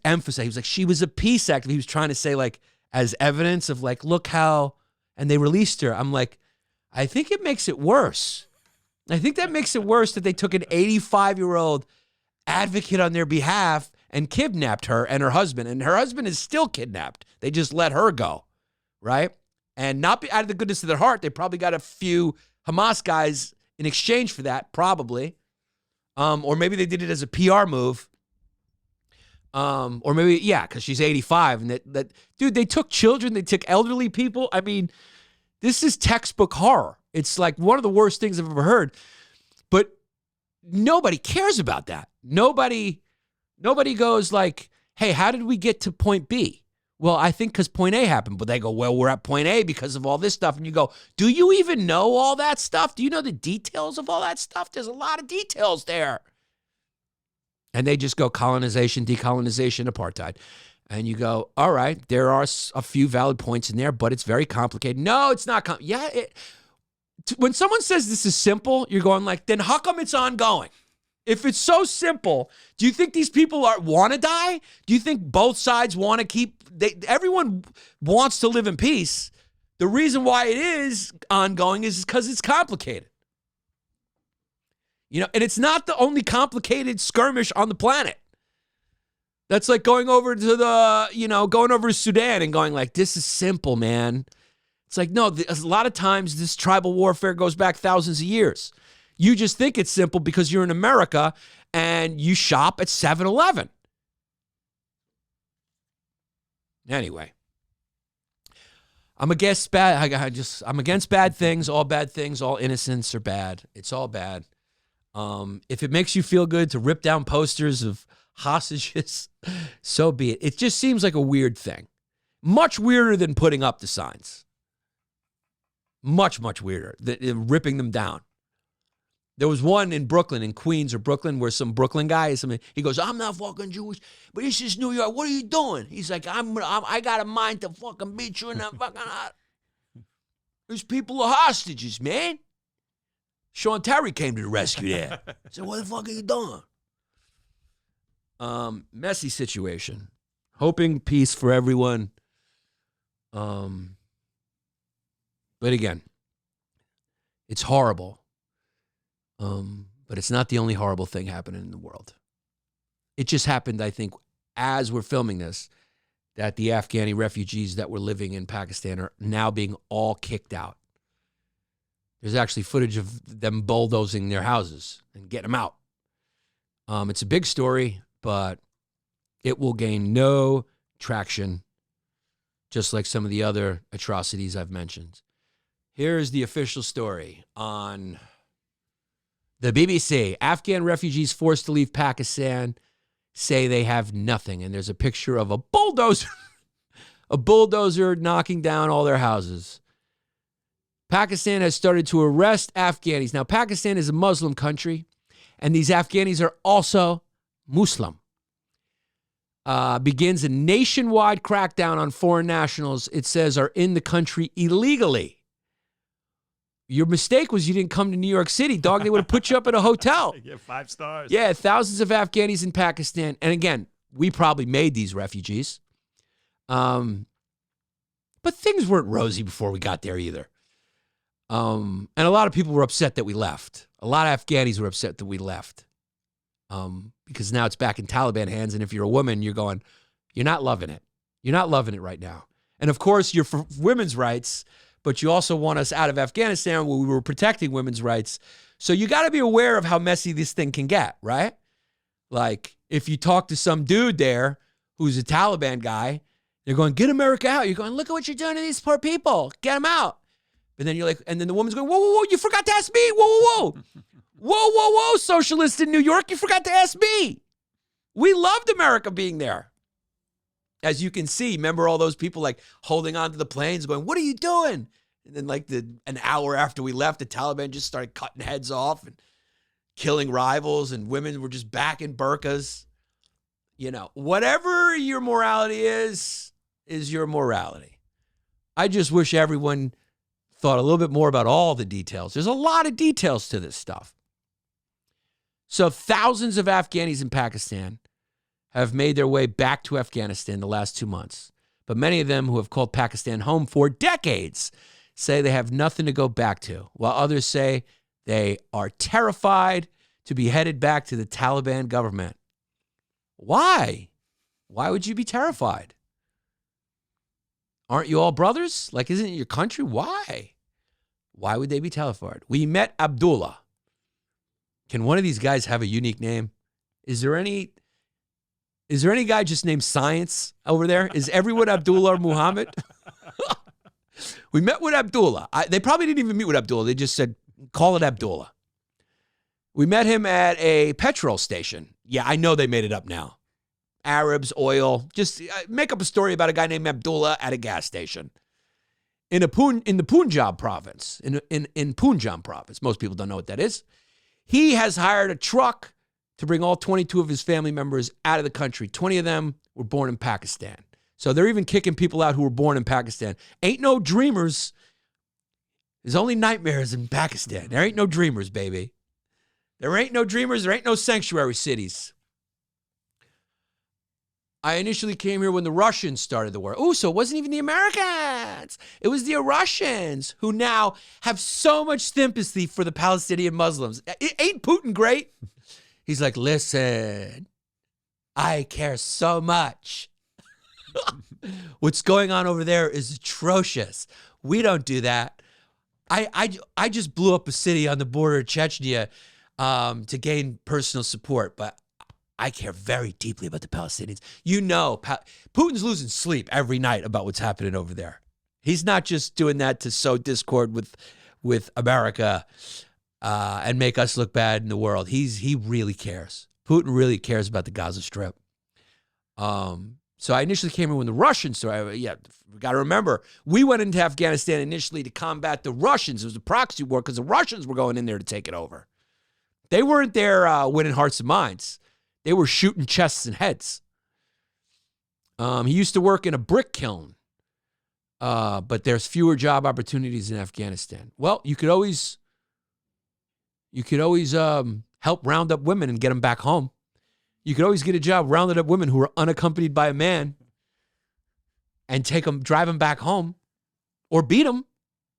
emphasizing. He was like, she was a peace activist. He was trying to say, like, as evidence of, like, look how, and they released her. I'm like, I think it makes it worse. I think that makes it worse that they took an 85-year-old advocate on their behalf and kidnapped her and her husband is still kidnapped. They just let her go, right? And not out of the goodness of their heart. They probably got a few Hamas guys in exchange for that, probably. Or maybe they did it as a PR move. Or maybe, because she's 85. And that dude, they took children, they took elderly people. I mean, this is textbook horror. It's like one of the worst things I've ever heard. But nobody cares about that. Nobody goes like, hey, how did we get to point B? Well, I think because point A happened. But they go, well, we're at point A because of all this stuff. And you go, do you even know all that stuff? Do you know the details of all that stuff? There's a lot of details there. And they just go colonization, decolonization, apartheid. And you go, all right, there are a few valid points in there, but it's very complicated. No, it's not. When someone says this is simple, you're going like, then how come it's ongoing? If it's so simple, do you think these people want to die? Do you think both sides want to keep, everyone wants to live in peace. The reason why it is ongoing is because it's complicated. And it's not the only complicated skirmish on the planet. That's like going over to Sudan and going like, this is simple, man. It's like, no, a lot of times this tribal warfare goes back thousands of years. You just think it's simple because you're in America and you shop at 7-Eleven. Anyway, I'm against bad things. All bad things, all innocents are bad. It's all bad. If it makes you feel good to rip down posters of hostages, so be it. It just seems like a weird thing. Much weirder than putting up the signs. Much, much weirder than ripping them down. There was one in Brooklyn, in Queens or Brooklyn, where some Brooklyn guy, he goes, I'm not fucking Jewish, but this is New York. What are you doing? He's like, I got a mind to fucking beat you in that fucking heart. These people are hostages, man. Sean Terry came to the rescue there. I said, what the fuck are you doing? Messy situation. Hoping peace for everyone. But again, it's horrible. But it's not the only horrible thing happening in the world. It just happened, I think, as we're filming this, that the Afghani refugees that were living in Pakistan are now being all kicked out. There's actually footage of them bulldozing their houses and getting them out. It's a big story, but it will gain no traction, just like some of the other atrocities I've mentioned. Here's the official story on the BBC. Afghan refugees forced to leave Pakistan say they have nothing. And there's a picture of a bulldozer, a bulldozer knocking down all their houses. Pakistan has started to arrest Afghanis. Now, Pakistan is a Muslim country, and these Afghanis are also Muslim. Begins a nationwide crackdown on foreign nationals, it says, are in the country illegally. Your mistake was you didn't come to New York City, dog. They would have put you up at a hotel. Yeah, 5 stars. Yeah, thousands of Afghanis in Pakistan. And again, we probably made these refugees. But things weren't rosy before we got there either. And a lot of people were upset that we left. A lot of Afghanis were upset that we left. Because now it's back in Taliban hands. And if you're a woman, you're going, you're not loving it. You're not loving it right now. And of course, you're for women's rights, but you also want us out of Afghanistan where we were protecting women's rights. So you got to be aware of how messy this thing can get, right? Like, if you talk to some dude there who's a Taliban guy, they're going, get America out. You're going, look at what you're doing to these poor people. Get them out. And then you're like, and then the woman's going, whoa, whoa, whoa, you forgot to ask me. Whoa, whoa, whoa. Whoa, whoa, whoa, socialist in New York, you forgot to ask me. We loved America being there. As you can see, remember all those people like holding on to the planes going, what are you doing? And then like an hour after we left, the Taliban just started cutting heads off and killing rivals, and women were just back in burqas. You know, whatever your morality is your morality. I just wish everyone thought a little bit more about all the details. There's a lot of details to this stuff. So thousands of Afghanis in Pakistan have made their way back to Afghanistan the last 2 months. But many of them who have called Pakistan home for decades say they have nothing to go back to, while others say they are terrified to be headed back to the Taliban government. Why? Why would you be terrified? Aren't you all brothers? Like, isn't it your country? Why? Why would they be terrified? We met Abdullah. Can one of these guys have a unique name? Is there any guy just named Science over there? Is everyone Abdullah or Muhammad? We met with Abdullah. They probably didn't even meet with Abdullah. They just said, call it Abdullah. We met him at a petrol station. Yeah, I know they made it up now. Arabs, oil. Just make up a story about a guy named Abdullah at a gas station. In the Punjab province. In Punjab province. Most people don't know what that is. He has hired a truck to bring all 22 of his family members out of the country. 20 of them were born in Pakistan. So they're even kicking people out who were born in Pakistan. Ain't no dreamers. There's only nightmares in Pakistan. There ain't no dreamers, baby. There ain't no dreamers. There ain't no sanctuary cities. I initially came here when the Russians started the war. Oh, so it wasn't even the Americans. It was the Russians who now have so much sympathy for the Palestinian Muslims. Ain't Putin great? He's like, listen, I care so much. What's going on over there is atrocious. We don't do that. I just blew up a city on the border of Chechnya to gain personal support, but I care very deeply about the Palestinians. You know, Putin's losing sleep every night about what's happening over there. He's not just doing that to sow discord with America and make us look bad in the world. He really cares. Putin really cares about the Gaza Strip. So I initially came in when the Russians started. Yeah, we got to remember, we went into Afghanistan initially to combat the Russians. It was a proxy war because the Russians were going in there to take it over. They weren't there winning hearts and minds. They were shooting chests and heads. He used to work in a brick kiln, but there's fewer job opportunities in Afghanistan. Well, you could always help round up women and get them back home. You could always get a job rounding up women who are unaccompanied by a man and drive them back home, or beat them.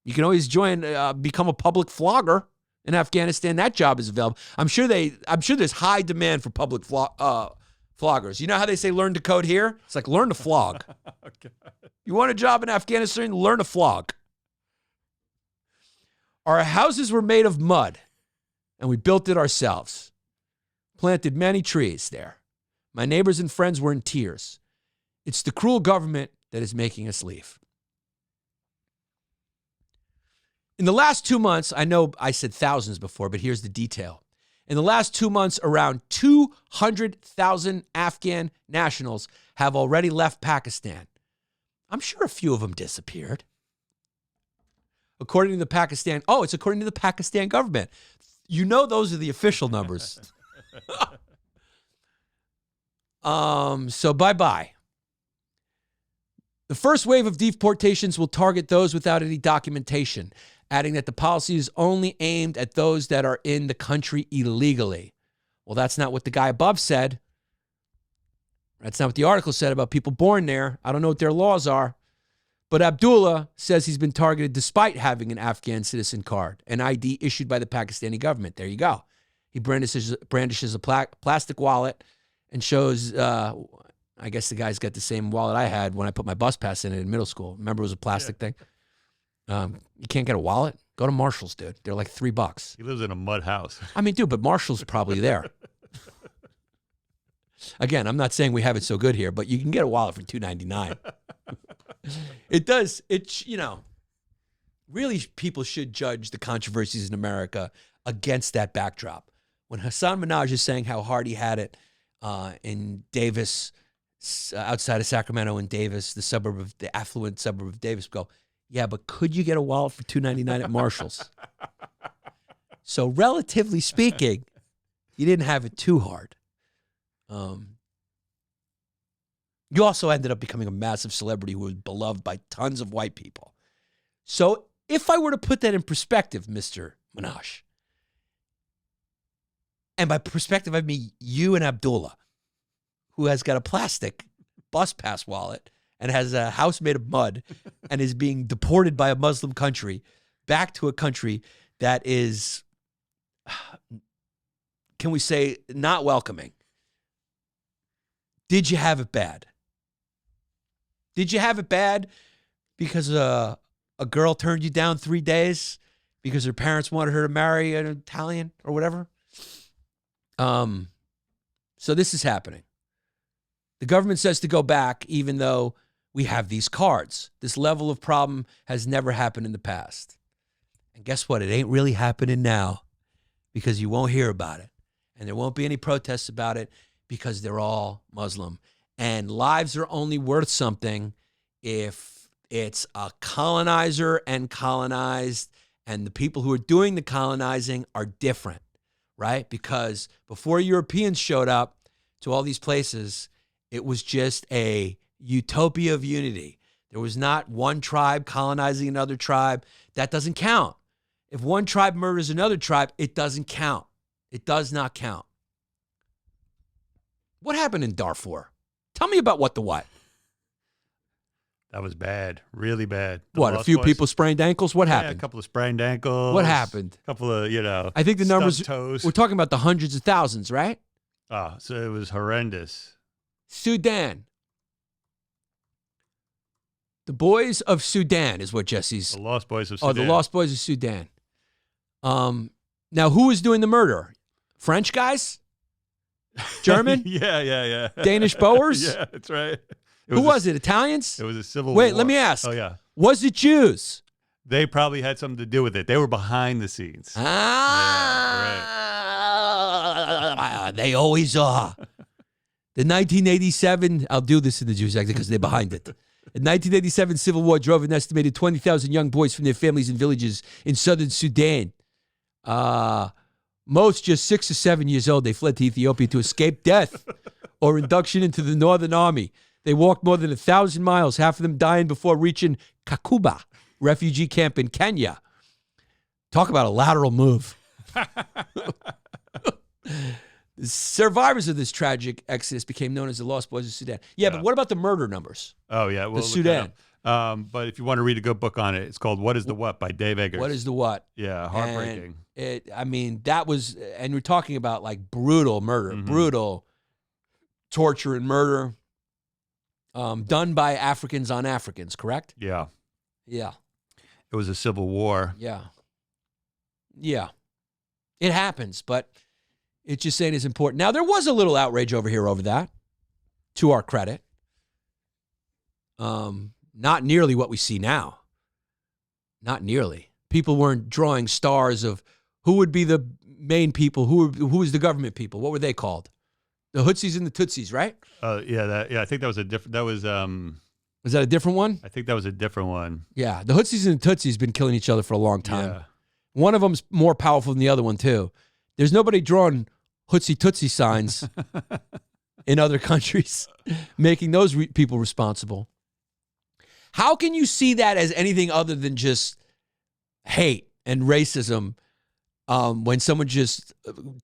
You can always become a public flogger in Afghanistan. That job is available. I'm sure there's high demand for public floggers. You know how they say learn to code here? It's like learn to flog. Okay. You want a job in Afghanistan? Learn to flog. Our houses were made of mud, and we built it ourselves. Planted many trees there. My neighbors and friends were in tears. It's the cruel government that is making us leave. In the last 2 months, I know I said thousands before, but here's the detail. In the last 2 months, around 200,000 Afghan nationals have already left Pakistan. I'm sure a few of them disappeared. According to the Pakistan government. You know those are the official numbers. So bye-bye. The first wave of deportations will target those without any documentation, adding that the policy is only aimed at those that are in the country illegally. Well, that's not what the guy above said. That's not what the article said about people born there. I don't know what their laws are. But Abdullah says he's been targeted despite having an Afghan citizen card, an ID issued by the Pakistani government. There you go. He brandishes a plastic wallet and shows, I guess the guy's got the same wallet I had when I put my bus pass in it in middle school. Remember, it was a plastic thing? You can't get a wallet Go to Marshall's, dude. They're like $3. He lives in a mud house. I mean, dude, but Marshall's probably there. Again, I'm not saying we have it so good here, but you can get a wallet for $2.99. It does. It's, you know, really people should judge the controversies in America against that backdrop. When Hasan Minhaj is saying how hard he had it in Davis, outside of Sacramento in Davis, the affluent suburb of Davis, go, yeah, but could you get a wallet for $2.99 at Marshall's? So relatively speaking, you didn't have it too hard. You also ended up becoming a massive celebrity who was beloved by tons of white people. So if I were to put that in perspective, Mr. Minhaj, and by perspective, I mean you and Abdullah, who has got a plastic bus pass wallet and has a house made of mud and is being deported by a Muslim country back to a country that is, can we say, not welcoming. Did you have it bad? Did you have it bad because a girl turned you down 3 days because her parents wanted her to marry an Italian or whatever? So this is happening. The government says to go back, even though we have these cards. This level of problem has never happened in the past. And guess what? It ain't really happening now because you won't hear about it. And there won't be any protests about it because they're all Muslim. And lives are only worth something if it's a colonizer and colonized, and the people who are doing the colonizing are different, right? Because before Europeans showed up to all these places, it was just a utopia of unity. There was not one tribe colonizing another tribe. That doesn't count. If one tribe murders another tribe, it doesn't count. It does not count. What happened in Darfur? Tell me about what. That was bad, really bad. What, a few people sprained ankles? What Yeah, happened? a couple of sprained ankles. What happened? A couple of, I think the numbers, stubbed toes. we're talking about the hundreds of thousands, right? Oh, so it was horrendous. Sudan. The boys of Sudan is what Jesse's. The Lost Boys of Sudan. Oh, the Lost Boys of Sudan. Now, who was doing the murder? French guys? German? Yeah. Danish Boers? Yeah, that's right. Who was it? Italians? It was a civil war. Wait, let me ask. Oh, yeah. Was it Jews? They probably had something to do with it. They were behind the scenes. They always are. The 1987, I'll do this in the Jews Act because they're behind it. The 1987 Civil War drove an estimated 20,000 young boys from their families and villages in southern Sudan. Most just 6 or 7 years old. They fled to Ethiopia to escape death or induction into the Northern Army. They walked more than 1,000 miles, half of them dying before reaching Kakuba refugee camp in Kenya. Talk about a lateral move. The survivors of this tragic exodus became known as the Lost Boys of Sudan. Yeah, but what about the murder numbers? Oh, yeah. Well, Sudan. But if you want to read a good book on it, it's called What is the What by Dave Eggers. What is the what? Yeah, heartbreaking. That was, and we're talking about like brutal murder, brutal torture and murder done by Africans on Africans, correct? Yeah. Yeah. It was a civil war. Yeah. Yeah. It happens, but it's just saying it's important. Now, there was a little outrage over here over that, to our credit. Not nearly what we see now. Not nearly. People weren't drawing stars of who would be the main people, who was the government people. What were they called? The Hootsies and the Tootsies, right? I think that was a different. That was. Was that a different one? I think that was a different one. Yeah, the Hootsies and the Tootsies been killing each other for a long time. Yeah. One of them's more powerful than the other one too. There's nobody drawing Hootsie Tootsie signs in other countries, making those people responsible. How can you see that as anything other than just hate and racism when someone just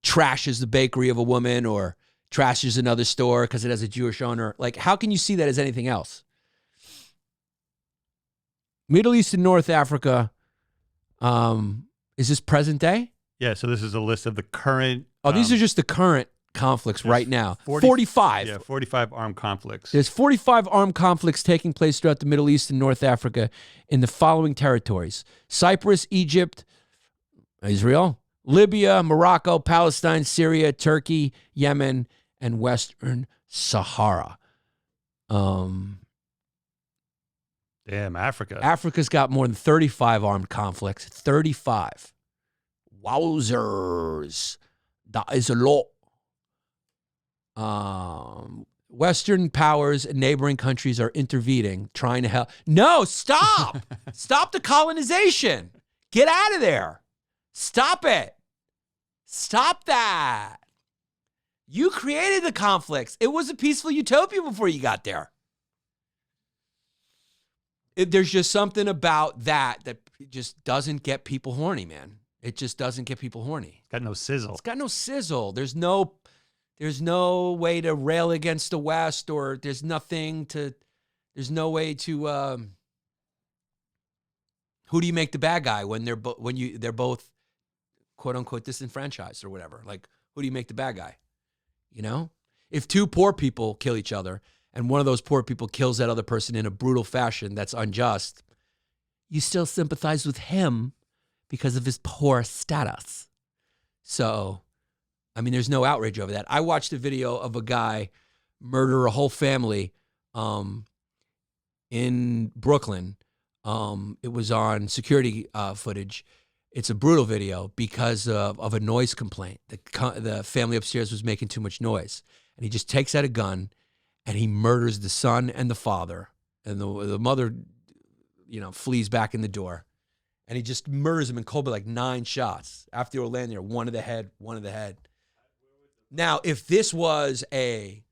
trashes the bakery of a woman or trashes another store because it has a Jewish owner? Like, how can you see that as anything else? Middle East and North Africa, is this present day? Yeah, so this is a list of the current... Oh, these are just the current conflicts right now. 40 45. Yeah, 45 armed conflicts. There's 45 armed conflicts taking place throughout the Middle East and North Africa in the following territories: Cyprus, Egypt, Israel, Libya, Morocco, Palestine, Syria, Turkey, Yemen, and Western Sahara. Damn, Africa. Africa's got more than 35 armed conflicts. 35. Wowzers. That is a lot. Western powers and neighboring countries are intervening, trying to help. No, stop. Stop the colonization. Get out of there. Stop it. Stop that. You created the conflicts. It was a peaceful utopia before you got there. There's just something about that just doesn't get people horny, man. It just doesn't get people horny. Got no sizzle. It's got no sizzle. There's no way to rail against the West, or there's no way to who do you make the bad guy when they're both quote unquote disenfranchised or whatever? Like, who do you make the bad guy? You know? If two poor people kill each other and one of those poor people kills that other person in a brutal fashion that's unjust, you still sympathize with him because of his poor status. So, I mean, there's no outrage over that. I watched a video of a guy murder a whole family in Brooklyn. It was on security footage. It's a brutal video because of a noise complaint. The family upstairs was making too much noise. And he just takes out a gun and he murders the son and the father. And the mother, flees back in the door. And he just murders him in cold blood, like 9 shots. After they were laying there, one of the head. Now, if this was a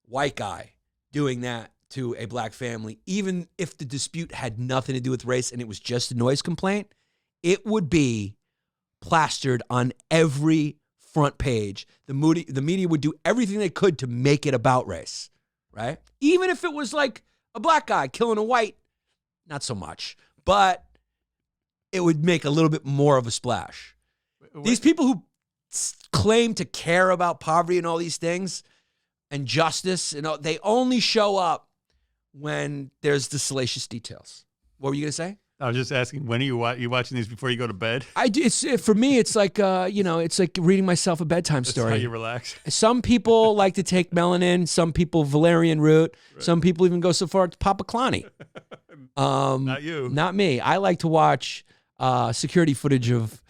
white guy doing that to a black family, even if the dispute had nothing to do with race and it was just a noise complaint, it would be plastered on every front page. The media would do everything they could to make it about race, right? Even if it was like a black guy killing a white, not so much, but it would make a little bit more of a splash. These people who claim to care about poverty and all these things and justice, they only show up when there's the salacious details. What were you going to say? I was just asking, when are you watching these before you go to bed? I do. For me, it's like it's like reading myself a bedtime story. That's how you relax. Some people like to take melanin. Some people valerian root. Right. Some people even go so far as Papa Clonny. Not you. Not me. I like to watch security footage of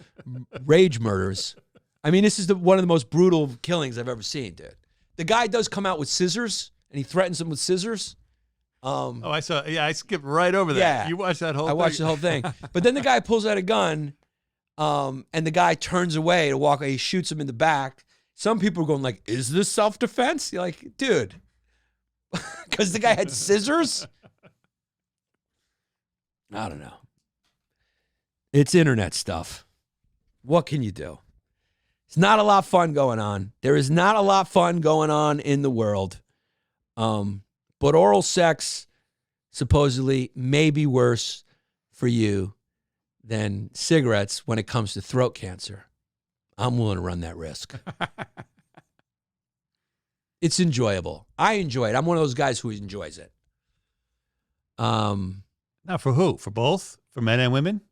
rage murders. I mean, this is one of the most brutal killings I've ever seen, dude. The guy does come out with scissors, and he threatens him with scissors. I saw. Yeah, I skipped right over that. Yeah, you watched that whole thing. I watched the whole thing. But then the guy pulls out a gun, and the guy turns away to walk away. He shoots him in the back. Some people are going like, is this self-defense? You're like, dude, because the guy had scissors? I don't know. It's internet stuff. What can you do? It's not a lot of fun going on. There is not a lot of fun going on in the world. But oral sex supposedly may be worse for you than cigarettes when it comes to throat cancer. I'm willing to run that risk. It's enjoyable. I enjoy it. I'm one of those guys who enjoys it. Now, for who? For both? For men and women?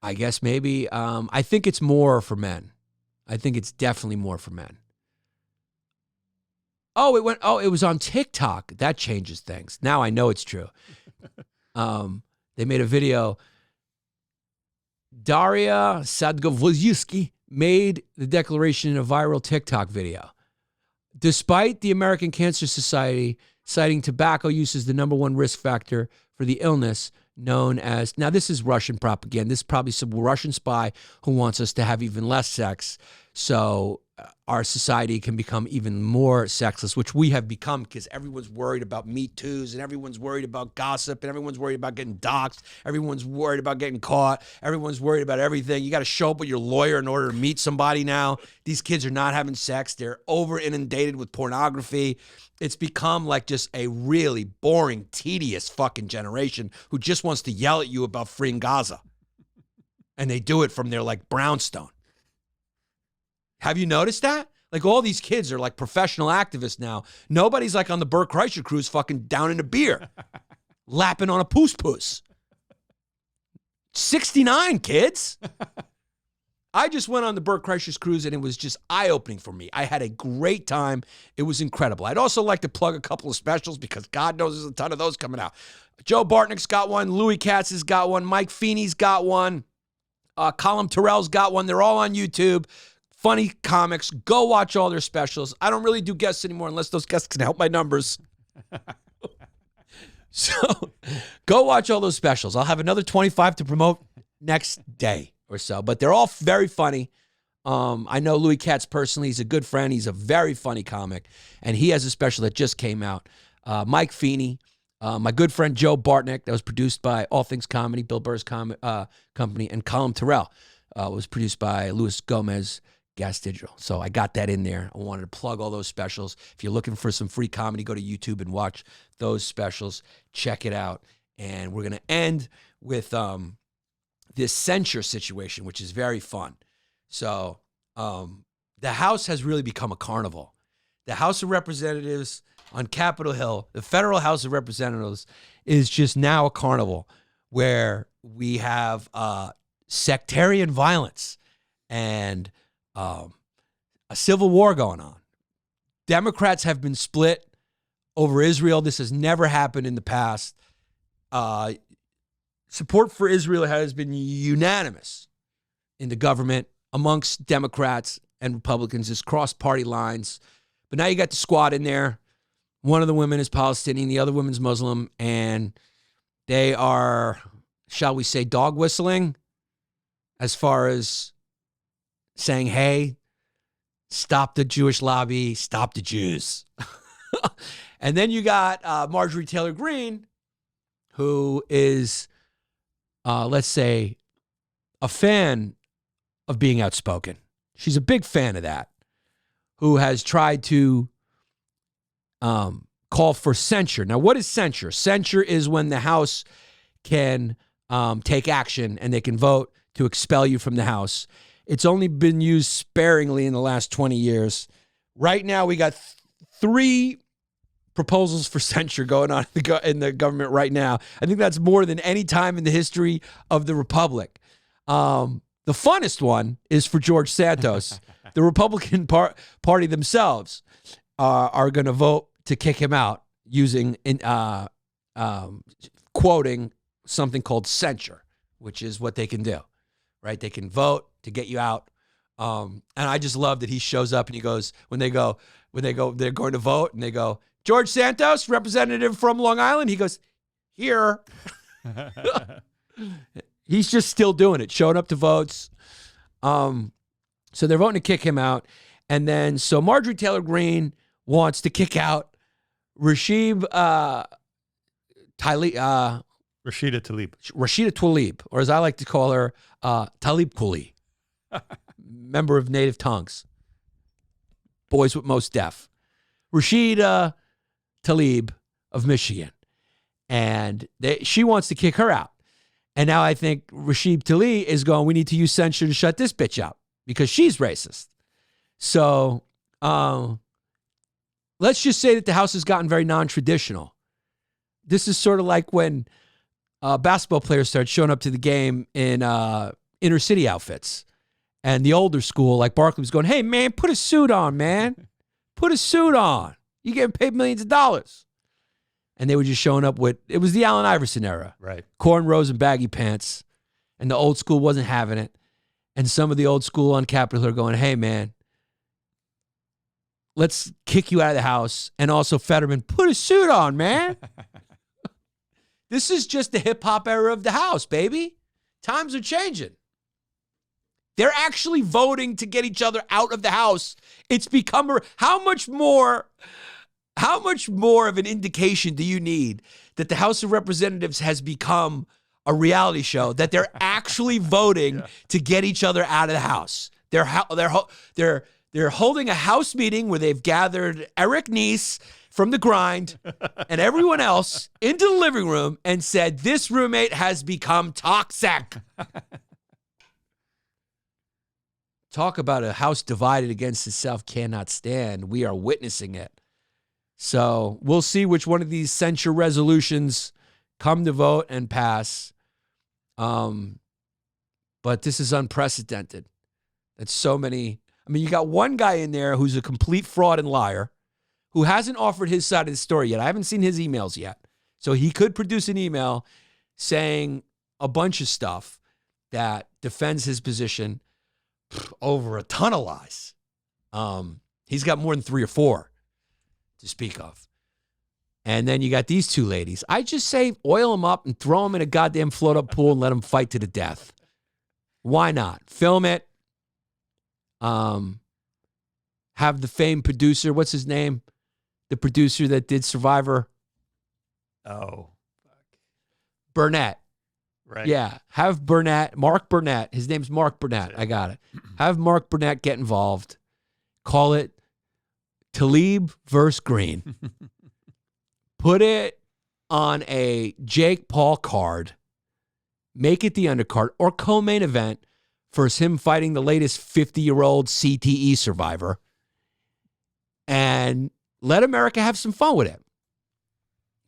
I guess maybe. I think it's more for men. I think it's definitely more for men. It was on TikTok. That changes things. Now I know it's true. They made a video. Daria Sadgovozhsky made the declaration in a viral TikTok video. Despite the American Cancer Society citing tobacco use as the #1 risk factor for the illness known as, now this is Russian propaganda. This is probably some Russian spy who wants us to have even less sex. So our society can become even more sexless, which we have become because everyone's worried about Me Too's and everyone's worried about gossip and everyone's worried about getting doxxed. Everyone's worried about getting caught. Everyone's worried about everything. You got to show up with your lawyer in order to meet somebody now. These kids are not having sex. They're over inundated with pornography. It's become like just a really boring, tedious fucking generation who just wants to yell at you about freeing Gaza. And they do it from their like brownstone. Have you noticed that? Like all these kids are like professional activists now. Nobody's like on the Bert Kreischer cruise fucking down in a beer, lapping on a poos. 69 kids. I just went on the Bert Kreischer's cruise and it was just eye-opening for me. I had a great time. It was incredible. I'd also like to plug a couple of specials because God knows there's a ton of those coming out. Joe Bartnick's got one. Louis Katz has got one. Mike Feeney's got one. Colin Terrell's got one. They're all on YouTube. Funny comics. Go watch all their specials. I don't really do guests anymore unless those guests can help my numbers. So go watch all those specials. I'll have another 25 to promote next day or so. But they're all very funny. I know Louis Katz personally. He's a good friend. He's a very funny comic. And he has a special that just came out. Mike Feeney. My good friend Joe Bartnick, that was produced by All Things Comedy, Bill Burr's company, and Colin Terrell was produced by Luis Gomez, Gas Digital. So I got that in there. I wanted to plug all those specials. If you're looking for some free comedy, go to YouTube and watch those specials. Check it out. And we're going to end with this censure situation, which is very fun. So the House has really become a carnival. The House of Representatives on Capitol Hill, the Federal House of Representatives, is just now a carnival where we have sectarian violence and a civil war going on. Democrats have been split over Israel. This has never happened in the past. Support for Israel has been unanimous in the government amongst Democrats and Republicans. It's crossed party lines. But now you got the squad in there. One of the women is Palestinian, the other woman's Muslim, and they are, shall we say, dog whistling as far as saying, hey, stop the Jewish lobby, stop the Jews. And then you got Marjorie Taylor Greene, who is, let's say, a fan of being outspoken. She's a big fan of that, who has tried to call for censure. Now, what is censure? Censure is when the House can take action and they can vote to expel you from the House. It's only been used sparingly in the last 20 years. Right now, we got 3 proposals for censure going on in the government right now. I think that's more than any time in the history of the Republic. The funnest one is for George Santos. The Republican Party themselves are going to vote to kick him out using, quoting something called censure, which is what they can do, right? They can vote to get you out. And I just love that he shows up and he goes, they're going to vote and they go, George Santos, representative from Long Island. He goes, here. He's just still doing it, showing up to votes. So they're voting to kick him out. And then, so Marjorie Taylor Greene wants to kick out Rashida Tlaib, or as I like to call her, Talib Kweli, member of Native Tongues, Boys with Most Deaf. Rashida Tlaib of Michigan. And she wants to kick her out. And now I think Rashid Tlaib is going, we need to use censure to shut this bitch up because she's racist. So let's just say that the House has gotten very non-traditional. This is sort of like when basketball players started showing up to the game in inner city outfits. And the older school, like Barkley, was going, hey, man, put a suit on, man. Put a suit on. You're getting paid millions of dollars. And they were just showing up with, it was the Allen Iverson era. Right. Cornrows and baggy pants. And the old school wasn't having it. And some of the old school on Capitol Hill are going, hey, man, let's kick you out of the House. And also, Fetterman, put a suit on, man. This is just the hip-hop era of the House, baby. Times are changing. They're actually voting to get each other out of the House. It's become, how much more of an indication do you need that the House of Representatives has become a reality show, that they're actually voting to get each other out of the House? They're holding a House meeting where they've gathered Eric Neese from The Grind and everyone else into the living room and said, this roommate has become toxic. Talk about a house divided against itself cannot stand. We are witnessing it. So we'll see which one of these censure resolutions come to vote and pass. But this is unprecedented. That's so many. I mean, you got one guy in there who's a complete fraud and liar who hasn't offered his side of the story yet. I haven't seen his emails yet. So he could produce an email saying a bunch of stuff that defends his position over a ton of lies. He's got more than 3 or 4 to speak of. And then you got these 2 ladies. I just say oil them up and throw them in a goddamn float-up pool and let them fight to the death. Why not? Film it. Have the famed producer, what's his name? The producer that did Survivor. Oh. Burnett. Right. Yeah. Have Burnett, Mark Burnett. His name's Mark Burnett. I got it. Have Mark Burnett get involved. Call it Talib versus Green. Put it on a Jake Paul card. Make it the undercard or co-main event for him fighting the latest 50-year-old CTE survivor. And let America have some fun with it.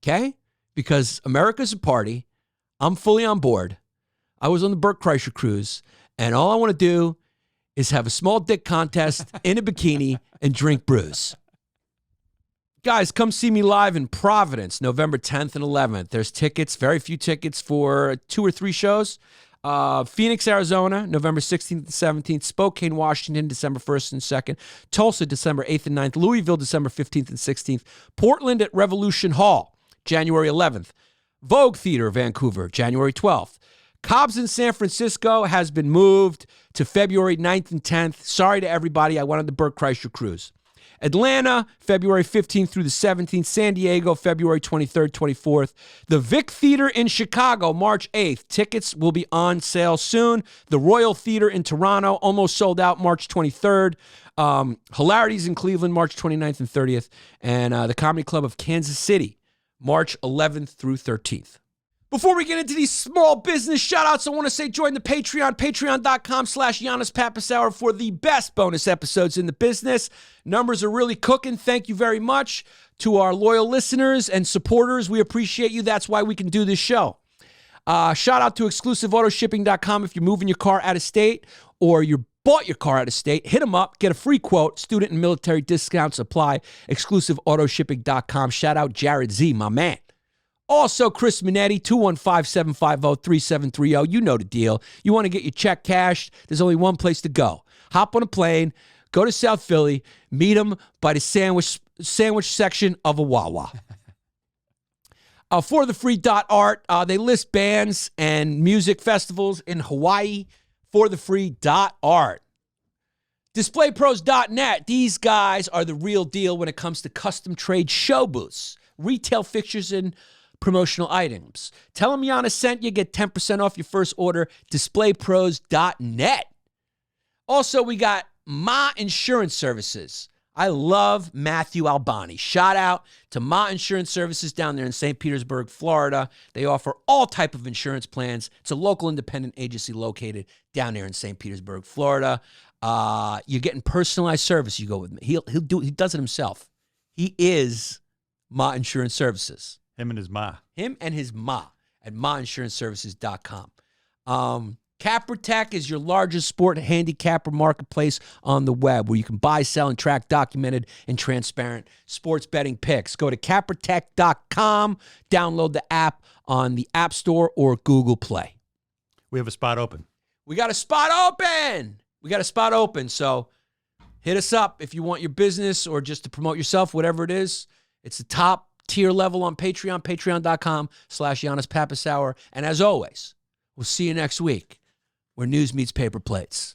Okay? Because America's a party. I'm fully on board. I was on the Burt Kreischer cruise, and all I want to do is have a small dick contest in a bikini and drink brews. Guys, come see me live in Providence, November 10th and 11th. There's tickets, very few tickets for 2 or 3 shows. Phoenix, Arizona, November 16th and 17th. Spokane, Washington, December 1st and 2nd. Tulsa, December 8th and 9th. Louisville, December 15th and 16th. Portland at Revolution Hall, January 11th. Vogue Theater, Vancouver, January 12th. Cobb's in San Francisco has been moved to February 9th and 10th. Sorry to everybody. I went on the Burt Kreischer cruise. Atlanta, February 15th through the 17th. San Diego, February 23rd, 24th. The Vic Theater in Chicago, March 8th. Tickets will be on sale soon. The Royal Theater in Toronto, almost sold out, March 23rd. Hilarities in Cleveland, March 29th and 30th. And the Comedy Club of Kansas City, March 11th through 13th. Before we get into these small business shout-outs, I want to say join the Patreon, patreon.com/Yannis Pappas Hour for the best bonus episodes in the business. Numbers are really cooking. Thank you very much to our loyal listeners and supporters. We appreciate you. That's why we can do this show. Shout out to exclusiveautoshipping.com if you're moving your car out of state or you bought your car out of state. Hit them up. Get a free quote. Student and military discounts apply. Exclusiveautoshipping.com. Shout out Jared Z, my man. Also, Chris Minetti, 215-750-3730. You know the deal. You want to get your check cashed, there's only one place to go. Hop on a plane, go to South Philly, meet him by the sandwich section of a Wawa. For the free.art, they list bands and music festivals in Hawaii. For the free.art. DisplayPros.net. These guys are the real deal when it comes to custom trade show booths, retail fixtures, and promotional items. Tell them Yannis sent you. Get 10% off your first order. DisplayPros.net. Also, we got Ma Insurance Services. I love Matthew Albani. Shout out to Ma Insurance Services down there in St. Petersburg, Florida. They offer all type of insurance plans. It's a local independent agency located down there in St. Petersburg, Florida. You're getting personalized service. You go with me. He does it himself. He is Ma Insurance Services. Him and his ma. Him and his ma at mainsuranceservices.com. CapperTech is your largest sport handicapper marketplace on the web where you can buy, sell, and track documented and transparent sports betting picks. Go to CapperTech.com. Download the app on the App Store or Google Play. We have a spot open. We got a spot open. So hit us up if you want your business or just to promote yourself, whatever it is. It's the top tier level on Patreon, patreon.com/Yannis Pappas Hour. And as always, we'll see you next week where news meets paper plates.